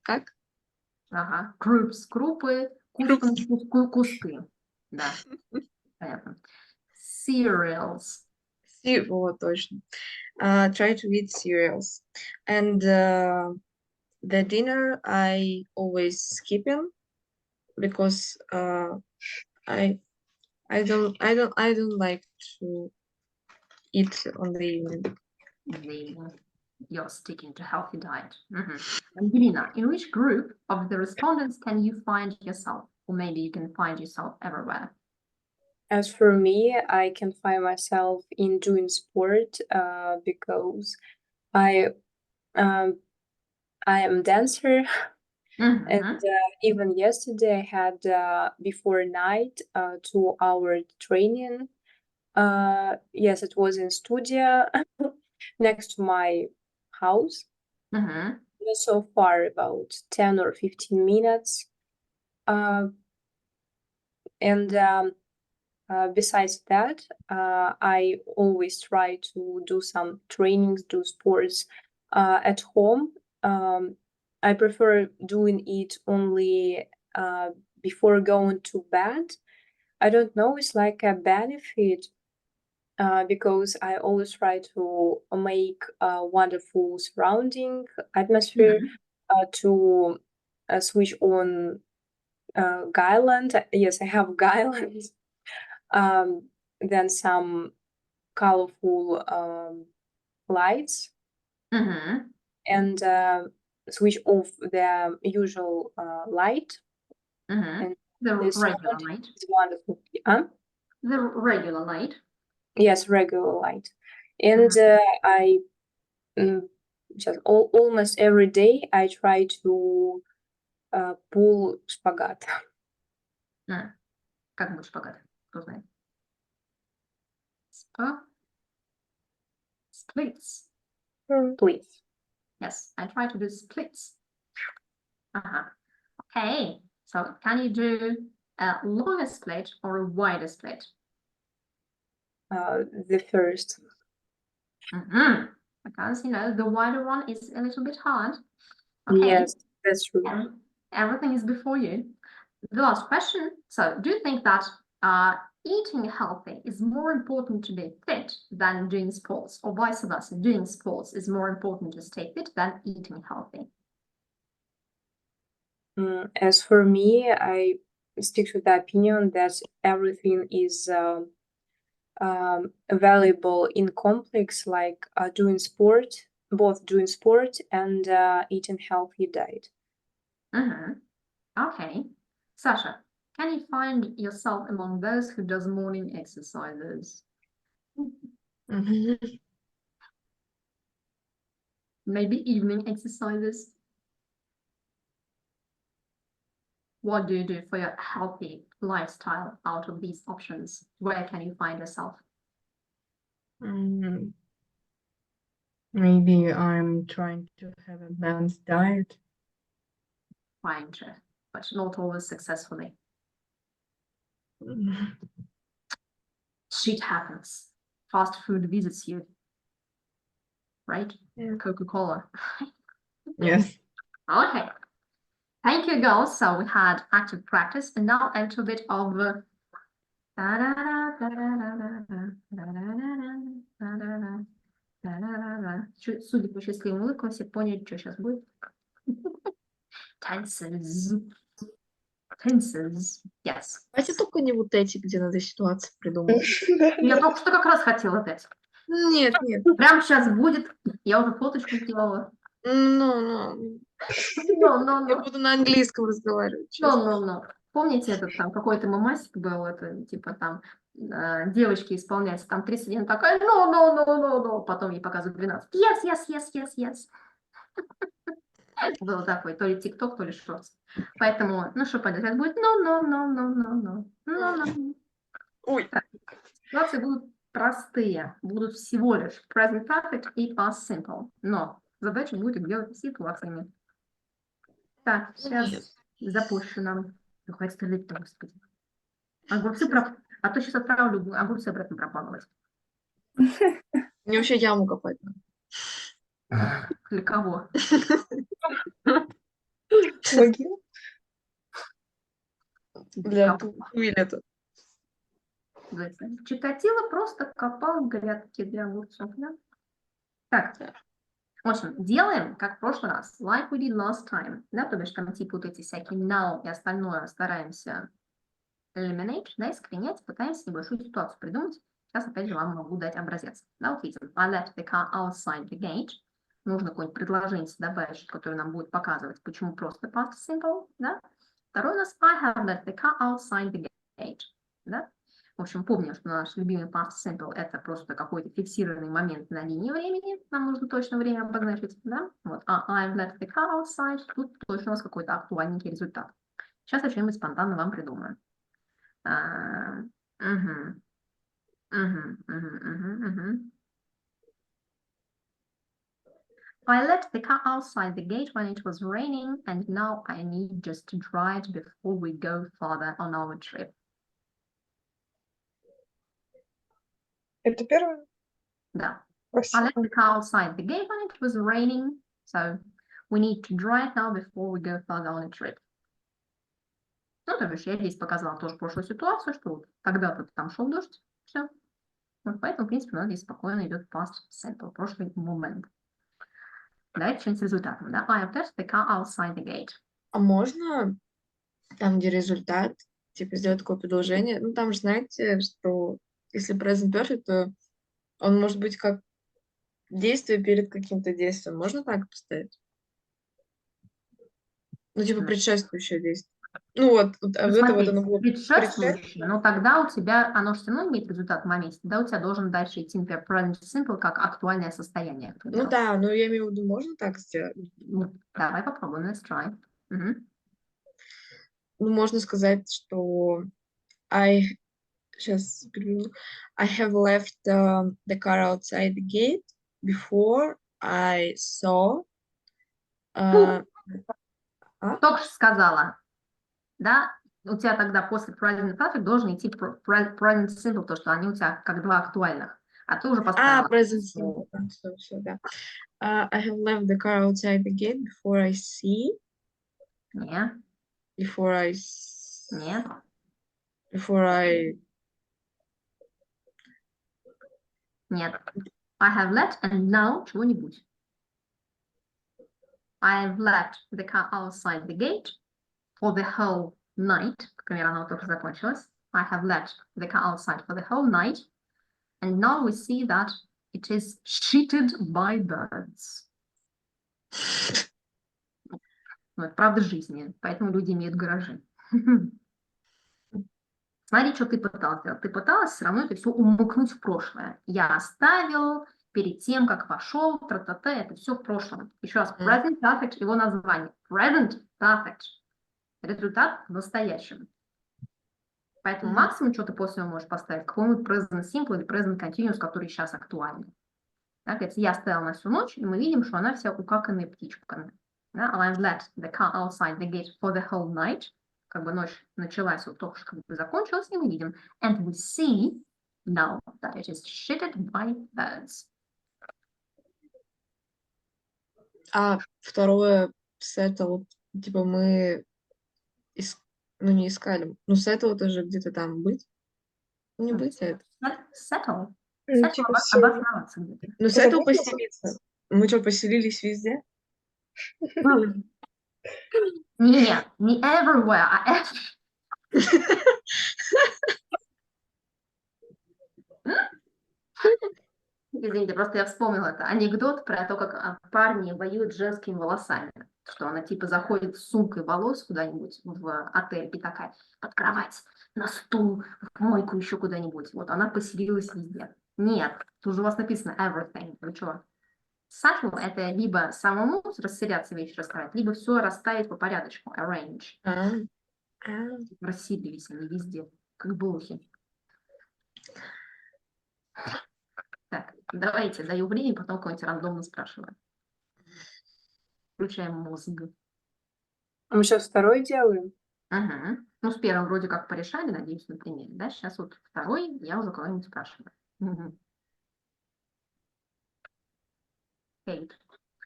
Как? Ага. Groups. Группы. Groups. Куски. Да. Понятно. Cereals. Вот, точно. Try to eat cereals. And the dinner I always skipping because I don't like to eat on the evening. You're sticking to healthy diet. And Galina, in which group of the respondents can you find yourself? Or maybe you can find yourself everywhere. As for me, I can find myself in doing sport because I am dancer, and even yesterday I had before night 2-hour training. Yes, it was in studio next to my house. Not so far, about 10 or 15 minutes. And besides that, I always try to do some trainings, do sports at home. I prefer doing it only before going to bed. I don't know, it's like a benefit because I always try to make a wonderful surrounding atmosphere to switch on garland. Yes, I have garlands. Then some colorful lights and switch off the usual light. And the this regular light. is wonderful. The regular light. Yes, regular light. And I just almost every day I try to pull шпагат. Как будет шпагат? Кто знает? Splits. Please. Yes, I try to do splits. Okay, so can you do a longer split or a wider split? The first. Because, you know, the wider one is a little bit hard. Okay. Yes, that's true. Everything is before you. The last question. So, do you think that eating healthy is more important to be fit than doing sports, or vice versa? Doing sports is more important to stay fit than eating healthy? As for me, I stick to the opinion that everything is valuable in complex, like doing sport, both doing sport and eating healthy diet. Okay. Sasha, can you find yourself among those who does morning exercises? Maybe evening exercises? What do you do for your healthy lifestyle out of these options? Where can you find yourself? Maybe I'm trying to have a balanced diet. Trying to, but not always successfully. Shit happens. Fast food visits you. Right? Yeah. Coca-Cola. Yes. Okay. Thank you, girls. So we had active practice and now a little bit of судя по счастливым улыбкам, все поняли, что сейчас будет. Tenses. Tenses. Yes. Давайте только не вот эти, где надо ситуации придумать. Я только что как раз хотела дать. Нет. Прямо сейчас будет. Я уже фоточку сделала. Ну. Я буду на английском разговаривать. No. Помните, этот там какой-то мемасик был, это типа там девочки исполняются, там 31 такая, no, потом ей показывают 12. Yes. Было такой, то ли ТикТок, то ли шортс. Поэтому, ну что понять, это будет no. Ой. Ситуации будут простые, будут всего лишь present perfect и past simple. Но задача будет их делать ситуациями. Так, сейчас запущу нам. Хватит стрелять-то, господи. Огурцы А то сейчас отправлю огурцы обратно пропалывать. Мне вообще яму копать надо. Для кого? Могила? Для Кого? туалета. Чикатило просто копал грядки для огурцов, да? Так, в общем, делаем, как в прошлый раз, like we did last time, да, то бишь там типа вот эти всякие now и остальное стараемся eliminate, да, искоренять, пытаемся небольшую ситуацию придумать. Сейчас, опять же, вам могу дать образец. Да, вот видим, I left the car outside the gate. Нужно какое-нибудь предложение добавить, которое нам будет показывать, почему просто past simple, да. Второй у нас I have left the car outside the gate, да. В общем, помню, что наш любимый past simple – это просто какой-то фиксированный момент на линии времени. Нам нужно точно время обозначить, да. Вот, I've left the car outside. Тут точно у нас какой-то актуальненький результат. Сейчас я что-нибудь спонтанно вам придумаю. Мгм. Мгм, мгм, мгм, мгм. I left the car outside the gate when it was raining, and now I need just to dry it before we go further on our trip. Это первое? Да. I Спасибо. left the car outside the gate when it was raining, so we need to dry it now before we go further on a trip. Ну, то бишь, я здесь показала тоже прошлую ситуацию, что вот когда-то там шел дождь, все. Вот поэтому, в принципе, у нас здесь спокойно идет past simple, прошлый момент. Давайте что-нибудь с результатом, да? I have left the car outside the gate. А можно там, где результат, типа сделать такое предложение? Ну, там же знаете, что если present perfect, то он может быть как действие перед каким-то действием. Можно так поставить? Ну, типа Да. предшествующее действие. Ну вот, вот а Ну, это вот смотри, оно было предшествующее, но тогда у тебя, оно же все равно имеет результат в моменте, да, у тебя должен дальше идти, например, present simple как актуальное состояние. к Ну примеру. да, но я имею в виду, можно так сделать? Ну, давай попробуем, let's try. Мгм. Ну, можно сказать, что I сейчас I have left the car outside the gate before I saw Только что сказала, да, у тебя тогда после present perfect должен идти present simple, то, что они у тебя как два актуальных, а ты уже поставила. present simple. Все, да. I have left the car outside the gate before I see, Нет, before I нет. before I Нет. I have left and now чего-нибудь. I have left the car outside the gate for the whole night. К примеру, она вот только закончилась. I have left the car outside for the whole night. And now we see that it is sheeted by birds. Ну, это правда жизни, поэтому люди имеют гаражи. Смотри, что ты пыталась сделать. Ты пыталась все равно это все умыкнуть в прошлое. Я оставил перед тем, как вошел, тра-та-та, это все в прошлом. Еще раз, present perfect, его название. Present perfect. Результат в настоящем. Поэтому максимум, что ты после него можешь поставить, какой-нибудь present simple или present continuous, который сейчас актуальный. Так, это я стояла на всю ночь, и мы видим, что она вся укаканная птичками. Да? I've left the car outside the gate for the whole night. Как бы ночь началась, вот только что как бы закончилась, и мы видим. And we see now that it is sheeted by birds. А второе settled, типа мы ну не искали, ну settled тоже где-то там быть, не быть, а это. Settle. Ну, Settle типа все. обосноваться где-то. Ну settle Заботился? поселиться. Мы что, поселились везде? Нет, не everywhere, а Извините, просто я вспомнила это. Анекдот про то, как парни воюют с женскими волосами. Что она типа заходит с сумкой волос куда-нибудь в отель и такая под кровать, на стул, в мойку еще куда-нибудь. Вот она поселилась везде. Нет, тут же у вас написано everything. Вы что? Settle — это либо самому расселяться вещи расставить, либо все расставить по порядочку. Arrange. Расселились они везде, как блохи. Так, давайте, даю время, потом кого-нибудь рандомно спрашиваю. Включаем мозг. А мы сейчас второй делаем? Мгм. Ну, с первым вроде как порешали, надеюсь, на примере, да? Сейчас вот второй, я уже кого-нибудь спрашиваю. Мгм. Hate.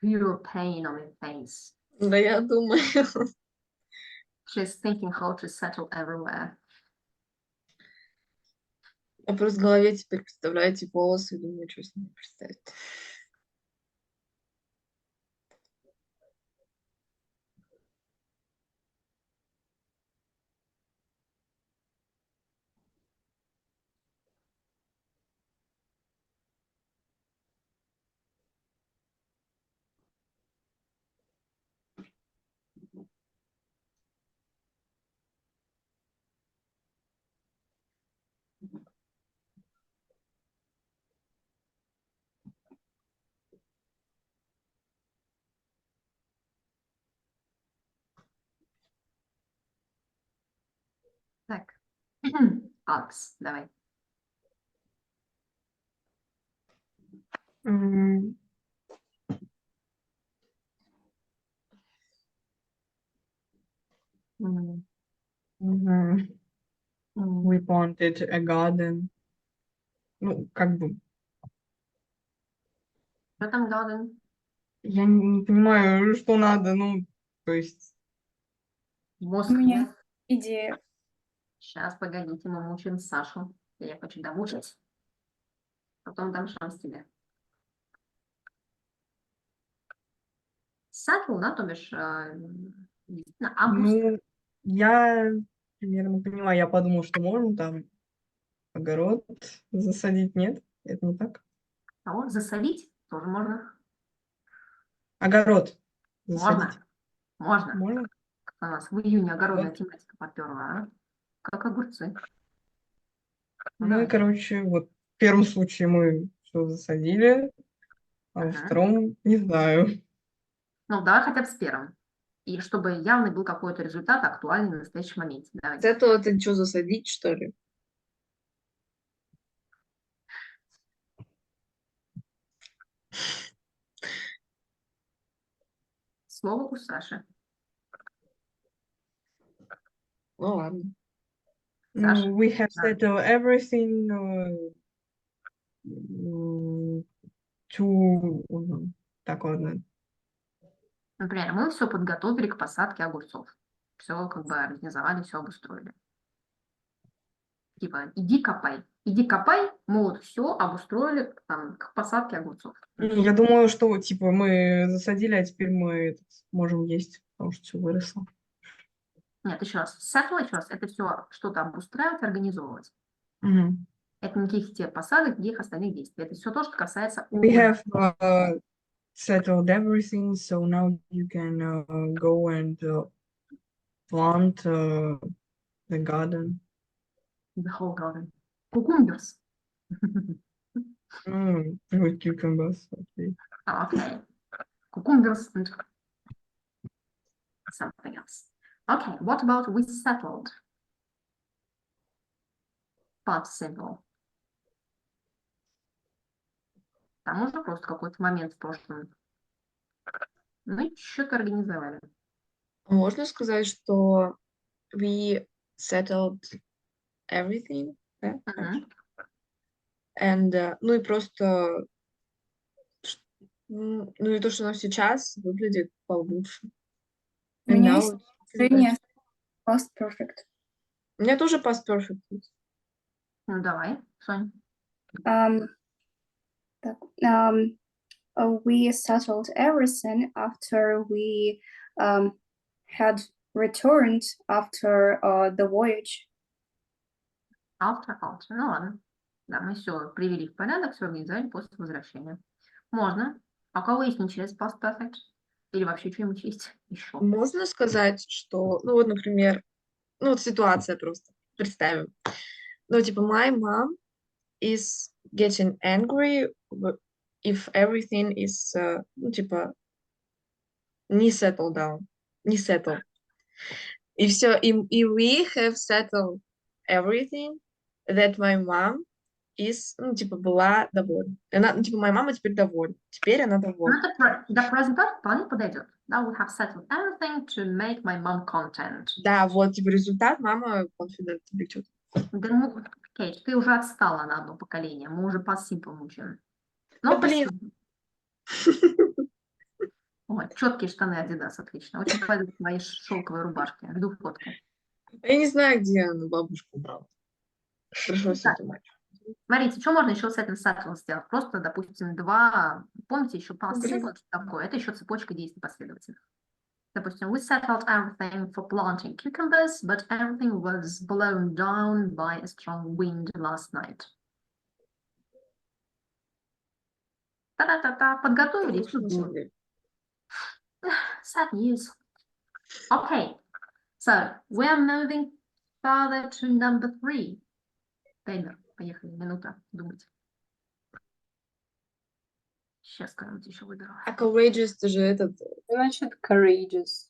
Pure pain on your face. Да, я думаю. She's thinking how to settle everywhere. Я просто в голове теперь представляю эти волосы и думаю, что с ними представить. Так. Алекс, давай. М, М, мгм. м. We planted a garden. Ну, как бы, Что там, Галден? я не понимаю, что надо, ну, то есть, Мозг У меня нет. идея. Сейчас, погодите, мы мучаем Сашу. Я хочу домучить. Потом дам шанс тебе. Settle, да, то бишь, действительно, ну, я примерно понимаю, я подумал, что можно там огород засадить, нет? Это не так? засолить тоже можно. Огород засадить. Можно. Можно? У нас в июне огородная Вот. тематика поперла, а? Как огурцы. Ну и, давай. короче, вот в первом случае мы все засадили, а во Ага. втором не знаю. Ну, давай хотя бы с первым. И чтобы явный был какой-то результат актуальный в настоящем моменте. Давай. С этого ты что, засадить, что ли? Слово у Саши. Ну ладно. Саша. We have Да. settled everything to... Так, ладно. Например, мы все подготовили к посадке огурцов. Все как бы организовали, все обустроили. Типа, иди копай, мы вот все обустроили там, к посадке огурцов. Я думаю, что, типа, мы засадили, а теперь мы можем есть, потому что все выросло. Нет, еще раз. Settle, еще раз, это все что-то обустраивать, организовывать. Мгм. Это никаких тебе посадок, никаких остальных действий. Это все то, что касается We have ухода. settled everything, so now you can go and plant the garden. The whole garden. Cucumbers. With cucumbers. Okay. Okay. Cucumbers and something else. Okay, what about we settled? Past simple. Там уже просто какой-то момент в прошлом. Мы что-то организовали. Можно сказать, что we settled everything, да? Мгм. And, ну и просто, ну и то, что оно сейчас выглядит получше. У And меня now есть it's предложение better. past perfect. У меня тоже past perfect есть. Ну, давай, Сонь. Um, так, we settled everything after we had returned after the voyage. After. Ну, ладно. Да, мы все привели в порядок, все организовали после возвращения. Можно. А у кого есть не через past perfect? Или вообще что-нибудь есть еще? Можно сказать, что, ну вот, например, ну вот ситуация просто, представим. Ну, типа, my mom is getting angry if everything is, ну, типа, не settle down, не settle. И все, и we have settled everything that my mom ну, типа, была довольна. Она, ну, типа, моя мама теперь довольна. Теперь она Ну, довольна. это the present perfect вполне подойдет. Да, we have settled everything to make my mom content. Да, вот, типа, результат, мама confident или что-то. Да, ну, Кейт, ты уже отстала на одно поколение, мы уже по simple учим. Да, Ну, блин. спасибо. Ой, четкие штаны Adidas, отлично. Очень пойдут твои шелковые рубашки. Жду фотку. Я не знаю, где она бабушку брала. Хорошо, Так, это мать. смотрите, что можно еще с этим settle сделать? Просто, допустим, два... Помните, еще past Блин. simple такое? Это еще цепочка действий последовательных. Допустим, we settled everything for planting cucumbers, but everything was blown down by a strong wind last night. Та-та-та-та, подготовились? Sad news. Okay, so we're moving further to number 3. Таймер, поехали, минута, думать. Сейчас как-нибудь еще выберу. А courageous, это же этот, Значит, courageous.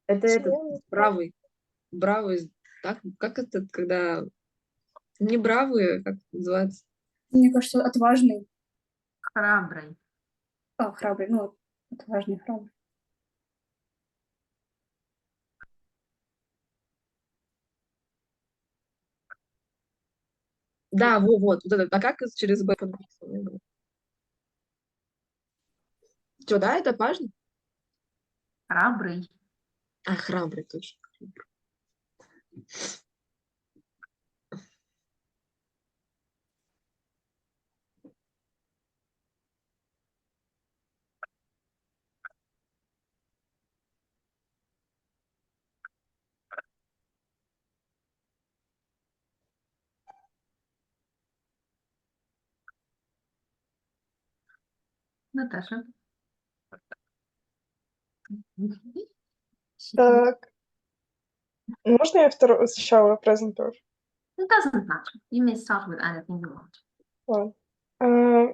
это этот, Чего? бравый. Бравый, так, как это, когда... Не бравый, как это называется? Мне кажется, отважный. Храбрый. Храбрый, ну, отважный, храбрый. Да, вот этот. А как через Б подписано? Что, да, это важно? Храбрый. А, храбрый, точно. Наташа. Так. Можно я второй сначала present perfect? It doesn't matter. You may start with anything you want. Ладно.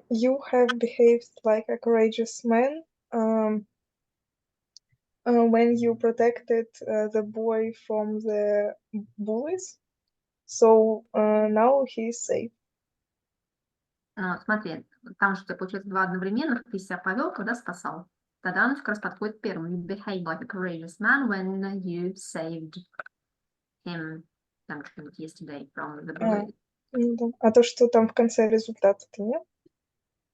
You have behaved like a courageous man when you protected the boy from the bullies. So now he is safe. Смотри, там же у тебя получается два одновременных. Ты себя повел, когда спасал. Тогда он как раз подходит первым. You behave like a courageous man when you saved him там что-нибудь yesterday from the bullies. Ну да. А то, что там в конце результата-то нет?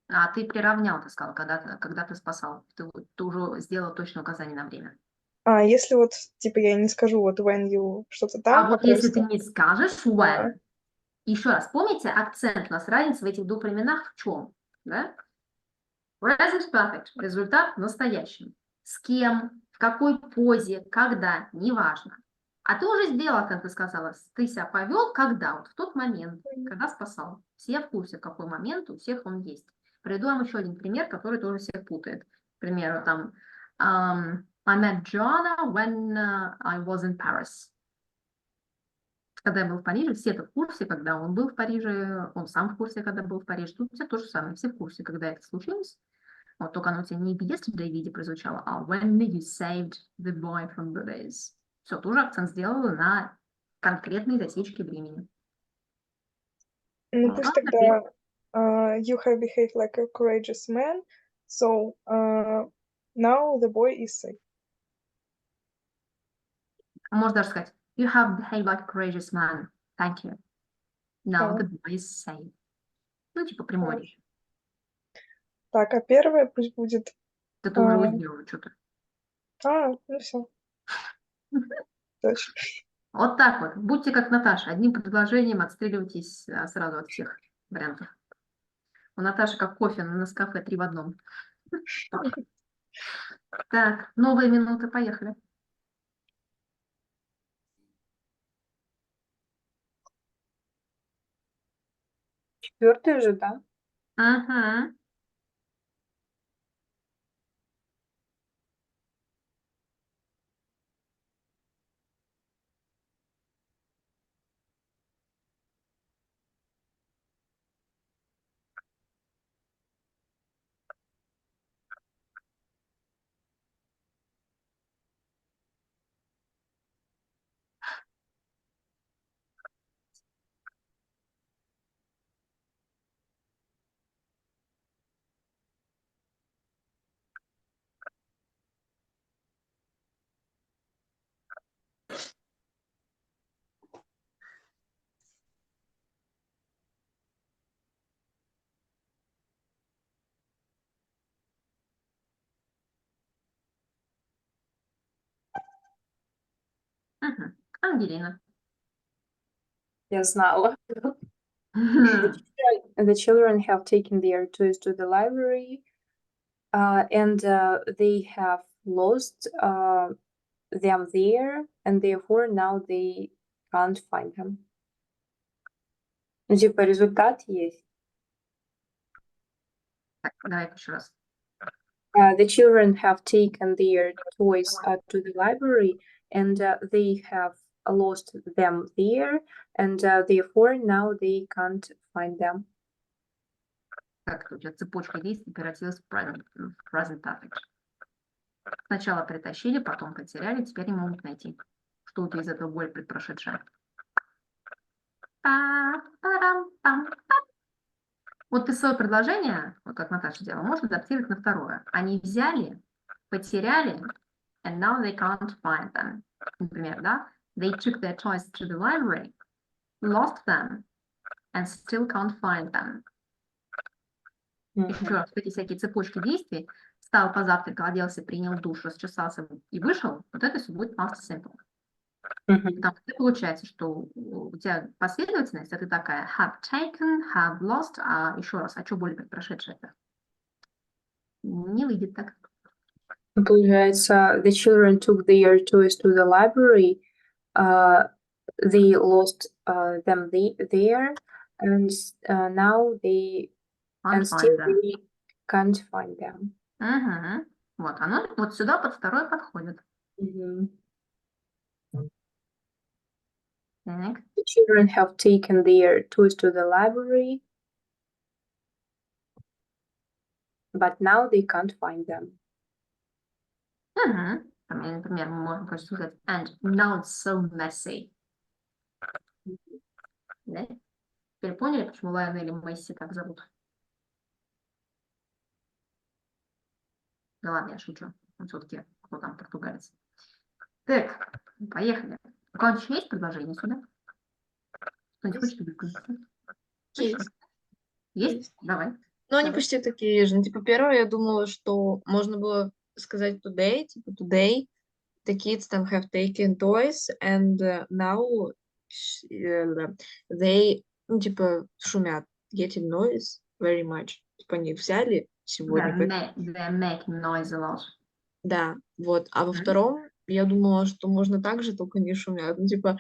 А ты приравнял, ты сказал, когда ты спасал. Ты уже сделал точное указание на время. А если вот, типа, я не скажу вот when you что-то там, А вот если ты просто... не скажешь when, еще раз, помните, акцент у нас разница в этих двух временах в чем? Да? Present perfect, результат в настоящем. С кем, в какой позе, когда, неважно. А ты уже сделал, как ты сказала, ты себя повел, когда, вот в тот момент, когда спасал. Все в курсе, в какой момент у всех он есть. Приведу вам еще один пример, который тоже всех путает. К примеру, там, I met Joanna when I was in Paris. Когда я был в Париже, все это в курсе, когда он был в Париже, он сам в курсе, когда был в Париже. Тут все то же самое, все в курсе, когда это случилось. Вот только оно у тебя не в yesterday виде прозвучало, а when you saved the boy from bullies. Все, тоже акцент сделала на конкретной засечке времени. Ну, пусть тогда you have behaved like a courageous man, so now the boy is safe. Можно даже сказать, you have behaved like a courageous man. Thank you. Now А. the boy is safe. Ну, типа прямой речь. Так, а первое пусть будет... Да ты уже его сделала что-то. Ну все. Точно. Вот так вот. Будьте как Наташа. Одним предложением отстреливайтесь сразу от всех вариантов. У Наташи как кофе на Нескафе 3 в одном. Так, новые минуты, поехали. Четвертый же, да? Ага. Ангелина. Я знала. The children have taken their toys to the library, and they have lost them there, and therefore now they can't find them. Ну, типа, результат есть. Так, давай еще раз. The children have taken their toys to the library, and they have lost them there, and therefore now they can't find them. Как тут у тебя цепочка действий превратилась в present perfect. Сначала притащили, потом потеряли, теперь не могут найти. Что у тебя из этого более предпрошедшее? Па-парам-пам-пам. Вот ты свое предложение, вот как Наташа делала, можешь адаптировать на второе. Они взяли, потеряли, and now they can't find them. Например, да? They took their toys to the library, lost them, and still can't find them. Еще раз, эти всякие цепочки действий. Встал, позавтракал, оделся, принял душ, расчесался и вышел. Вот это все будет past simple. Потому что получается, что у тебя последовательность это такая have taken, have lost, а еще раз, а что более предпрошедшее это? Не выйдет так. Получается, the children took their toys to the library, they lost them there, and now they Can't and still find them. they can't find them. Угу. Вот оно вот сюда под второе подходит. Так. The children have taken their toys to the library, but now they can't find them. Угу. Например, мы можем просто сказать and now it's so messy. Да? Теперь поняли, почему Лайонель и Месси так зовут? Да ладно, я шучу. Он все-таки кто там португалец. Так, поехали. У кого-нибудь еще есть предложение сюда? Кто-нибудь хочет высказаться? Есть. Есть? Давай. Но они Давай. почти такие же. Ну, типа, первое, я думала, что можно было сказать today, типа, today the kids там have taken toys, and now they, ну, типа, шумят, getting noise very much. Типа, они взяли сегодня. They're making noise a lot. Да, вот. А во Мгм. втором я думала, что можно так же, только не шумят. Ну, типа,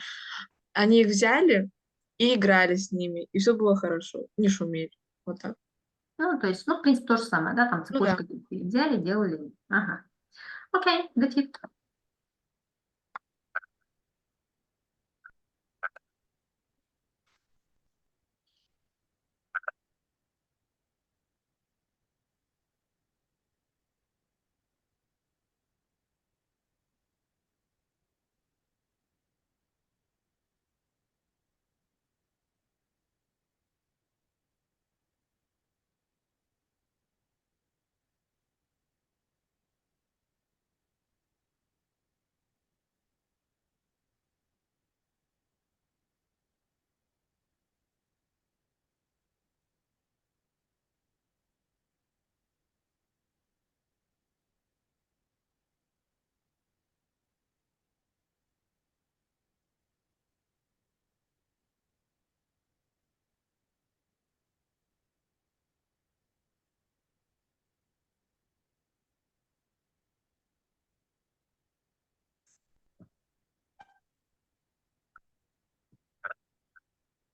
они их взяли и играли с ними, и все было хорошо, не шумели. Вот так. Ну, то есть, ну, в принципе, то же самое, да, там Ну да. цепочка взяли, делали. Ага. Окей, that's it.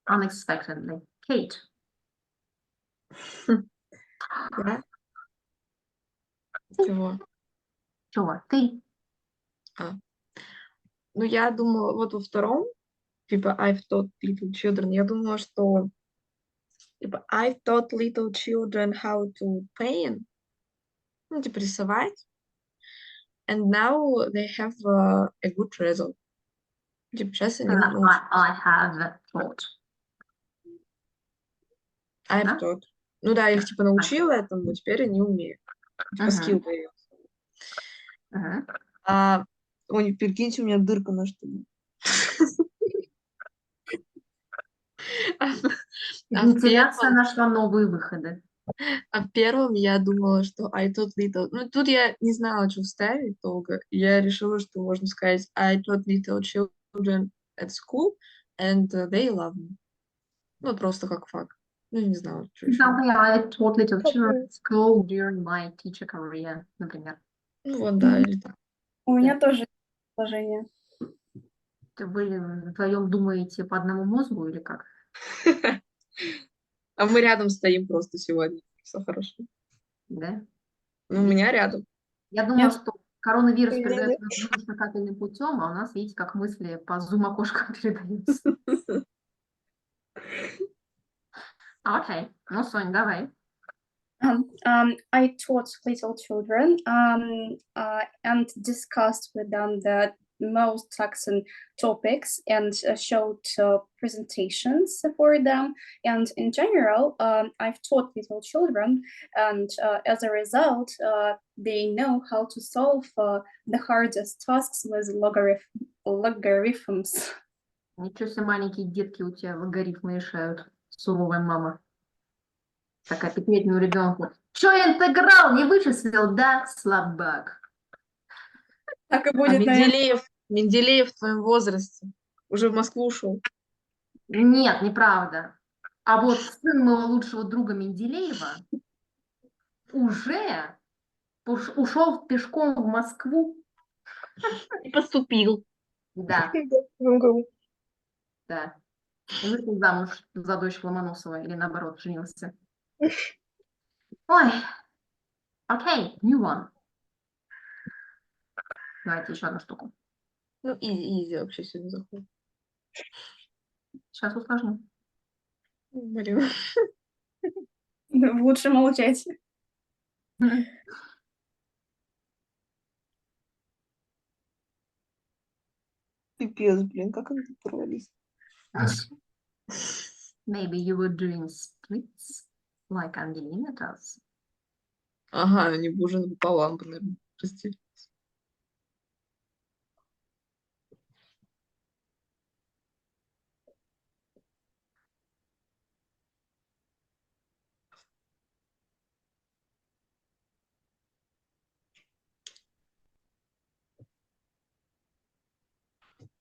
Unexpectedly. Kate. Да? Чего? Чего? Ты? Ну, я думала, вот во втором, типа, I've taught little children, я думала, что, типа, I've taught little children how to paint, ну, типа, рисовать, and now they have a good result. Типа, сейчас они научатся. I have taught. I've Да? taught. Ну да, я их, типа, научила этому, теперь они умеют. Типа, Мгм. скилл появился. Мгм. Ой, прикиньте, у меня дырка на штане. А в Вентиляция первом- нашла новые выходы. А в первом я думала, что I taught little... Ну, тут я не знала, что вставить долго. Я решила, что можно сказать I taught little children children at school, and they love me. Ну, просто как факт. Ну, не знаю, что еще. Something I taught little children Okay. at school during my teacher career, например. Ну, вот, да, или так. У меня тоже есть положение. Вы вдвоем думаете по одному мозгу или как? А мы рядом стоим просто сегодня. Все хорошо. Да? Ну, у меня рядом. Я думала, Нет. что коронавирус Я передается не- воздушно-капельным путем, а у нас, видите, как мысли по зум-окошкам передаются. Окей, ну, Сонь, давай. I taught little children and discussed with them the most Saxon topics and showed presentations for them. And in general, I've taught little children, and as a result, they know how to solve the hardest tasks with logarithms. Ничего себе, маленькие детки у тебя логарифмы решают. Суровая мама. Такая пятилетнему ребенку. Что интеграл не вычислил, да, слабак? Так и А будет, наверное. Менделеев в твоем возрасте уже в Москву ушел. Нет, неправда. А вот сын моего лучшего друга Менделеева уже ушел пешком в Москву. И поступил. Да, В МГУ. да. И вышел замуж за дочь Ломоносова или наоборот, женился. Ой. Окей, new one. Давайте еще одну штуку. Ну, изи вообще сегодня заходит. Сейчас усложню. Блин. Лучше молчать. Пипец, блин, как они тут порвались. Maybe you were doing splits like Angelina does. Ага, они бы уже пополам, наверное, прости.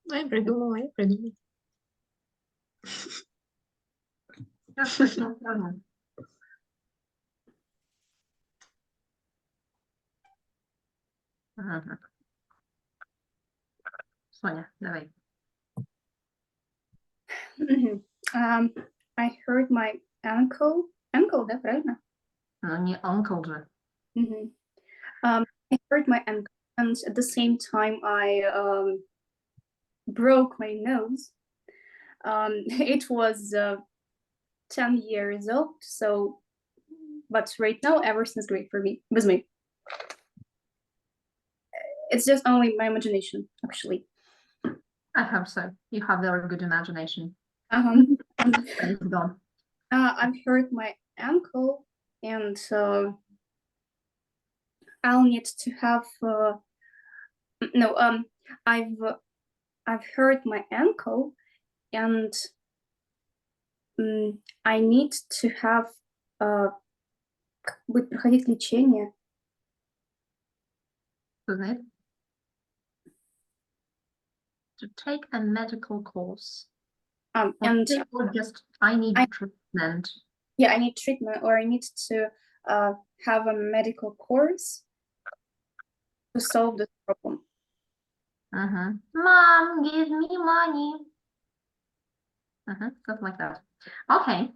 Ну, я придумала. Сейчас точно усложню. Ага. Соня, давай. I hurt my ankle. Ankle, да, правильно? Ну, не uncle же. I hurt my ankle, and at the same time, I broke my nose. It was 10 years old, so, but right now, everything's great for me, with me. It's just only my imagination, actually. I hope so. You have very good imagination. Thanks, Don. I've hurt my ankle, and I'll need to have I've hurt my ankle, and I need to have будет проходить лечение. Isn't it? To take a medical course. And Or just I need treatment. yeah, I need treatment, or I need to have a medical course to solve this problem. Mom, give me money. Stuff like that. Okay,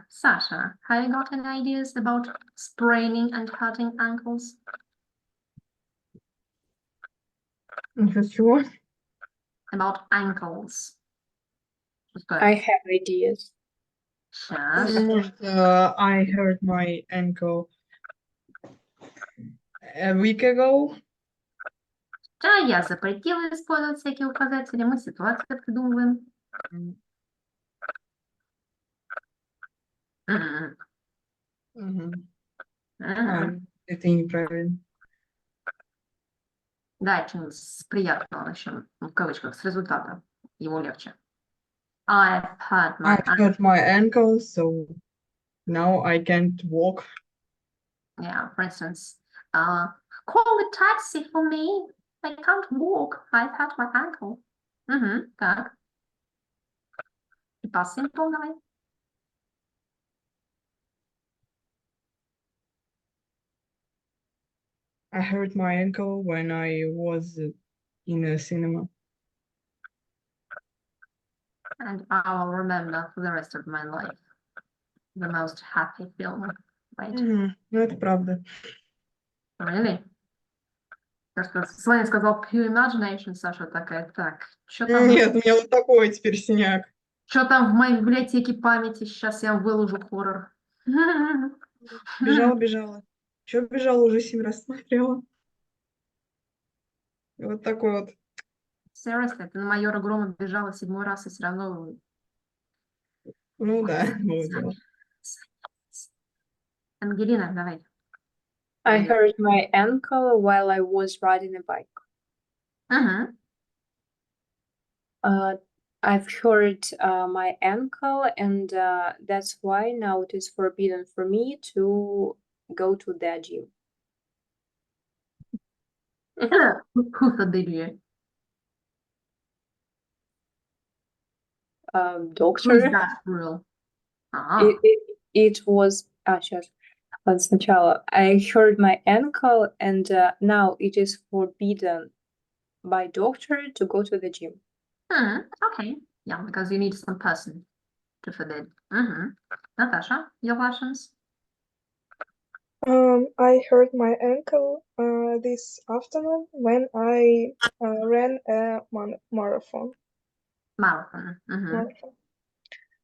Sasha, have you got any ideas about spraining and cutting ankles? Sure. About ankles. I have ideas. Сейчас. I hurt my ankle a week ago. Да, я запретила использовать всякие указатели, мы ситуацию придумываем. Это неправильно. Да, что-нибудь с приятного начнем, в кавычках, с результата. Ему легче. I've hurt my ankle, so now I can't walk. Yeah, for instance, call a taxi for me. I can't walk. I've hurt my ankle. Так. И past simple давай. I hurt my ankle when I was in a cinema. And I will remember for the rest of my life. The most happy film, right? Ну, это правда. Really? Просто Слайм сказал pure imagination, Саша такая, так, что там, Нет, у меня вот такой теперь синяк. что там в моей библиотеке памяти, сейчас я выложу хоррор. Бежала. Чё бежала, уже 7 раз смотрела. Вот такой вот. Seriously, ты на майора Грома бежала 7-й раз и все равно... Ну да, было дело. Ангелина, давай. I Ангел. hurt my ankle while I was riding a bike. Мгм. I've hurt my ankle, and that's why now it is forbidden for me to go to the gym. Who forbid you? Who's Doctor. that rule? А, It was сейчас. Сначала I hurt my ankle, and now it is forbidden by doctor to go to the gym. Okay. Yeah, because you need some person to forbid. Natasha, your versions? I hurt my ankle this afternoon when I ran a marathon. Марафон. Marathon.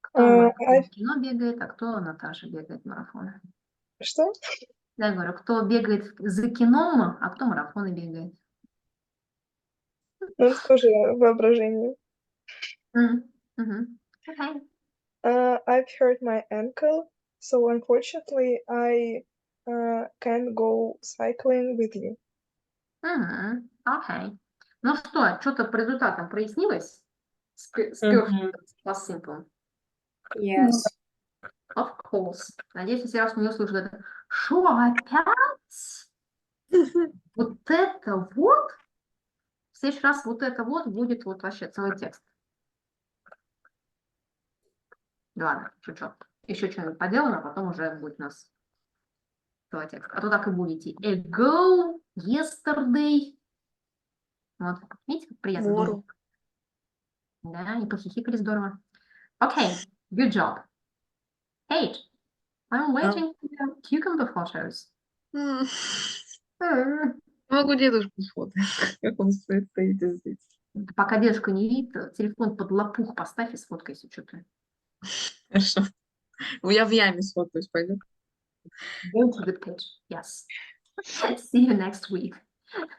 Кто I- в кино бегает, а кто Наташа бегает марафоны? Что? Я говорю, кто бегает за кином, а кто марафоны бегает. Ну, это тоже воображение. Okay. I've hurt my ankle, so unfortunately I can't go cycling with you. Окей. Ну что-то по результатам прояснилось? С past simple. Yes. Of course. Надеюсь, в следующий раз мы не услышим это. Шо, опять? Вот это вот? В следующий раз вот это вот будет вот вообще целый текст. Ладно, чуть-чуть. Еще что-нибудь поделаем, а потом уже будет у нас целый текст. А то так и будете. Ago, yesterday. Вот. Видите, как приятно? Вору. Да, и похихикали здорово. Okay, good job. Kate, I'm waiting for your cucumber photos. Могу дедушку сфотать, как он стоит здесь. Пока дедушка не видит, телефон под лопух поставь и сфоткайся, что ты. Хорошо. Я в яме сфотаюсь, пойдем. Go to the pitch, yes. See you next week.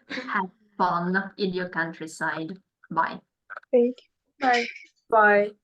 Have fun in your countryside. Bye. Thank you. Bye. Bye.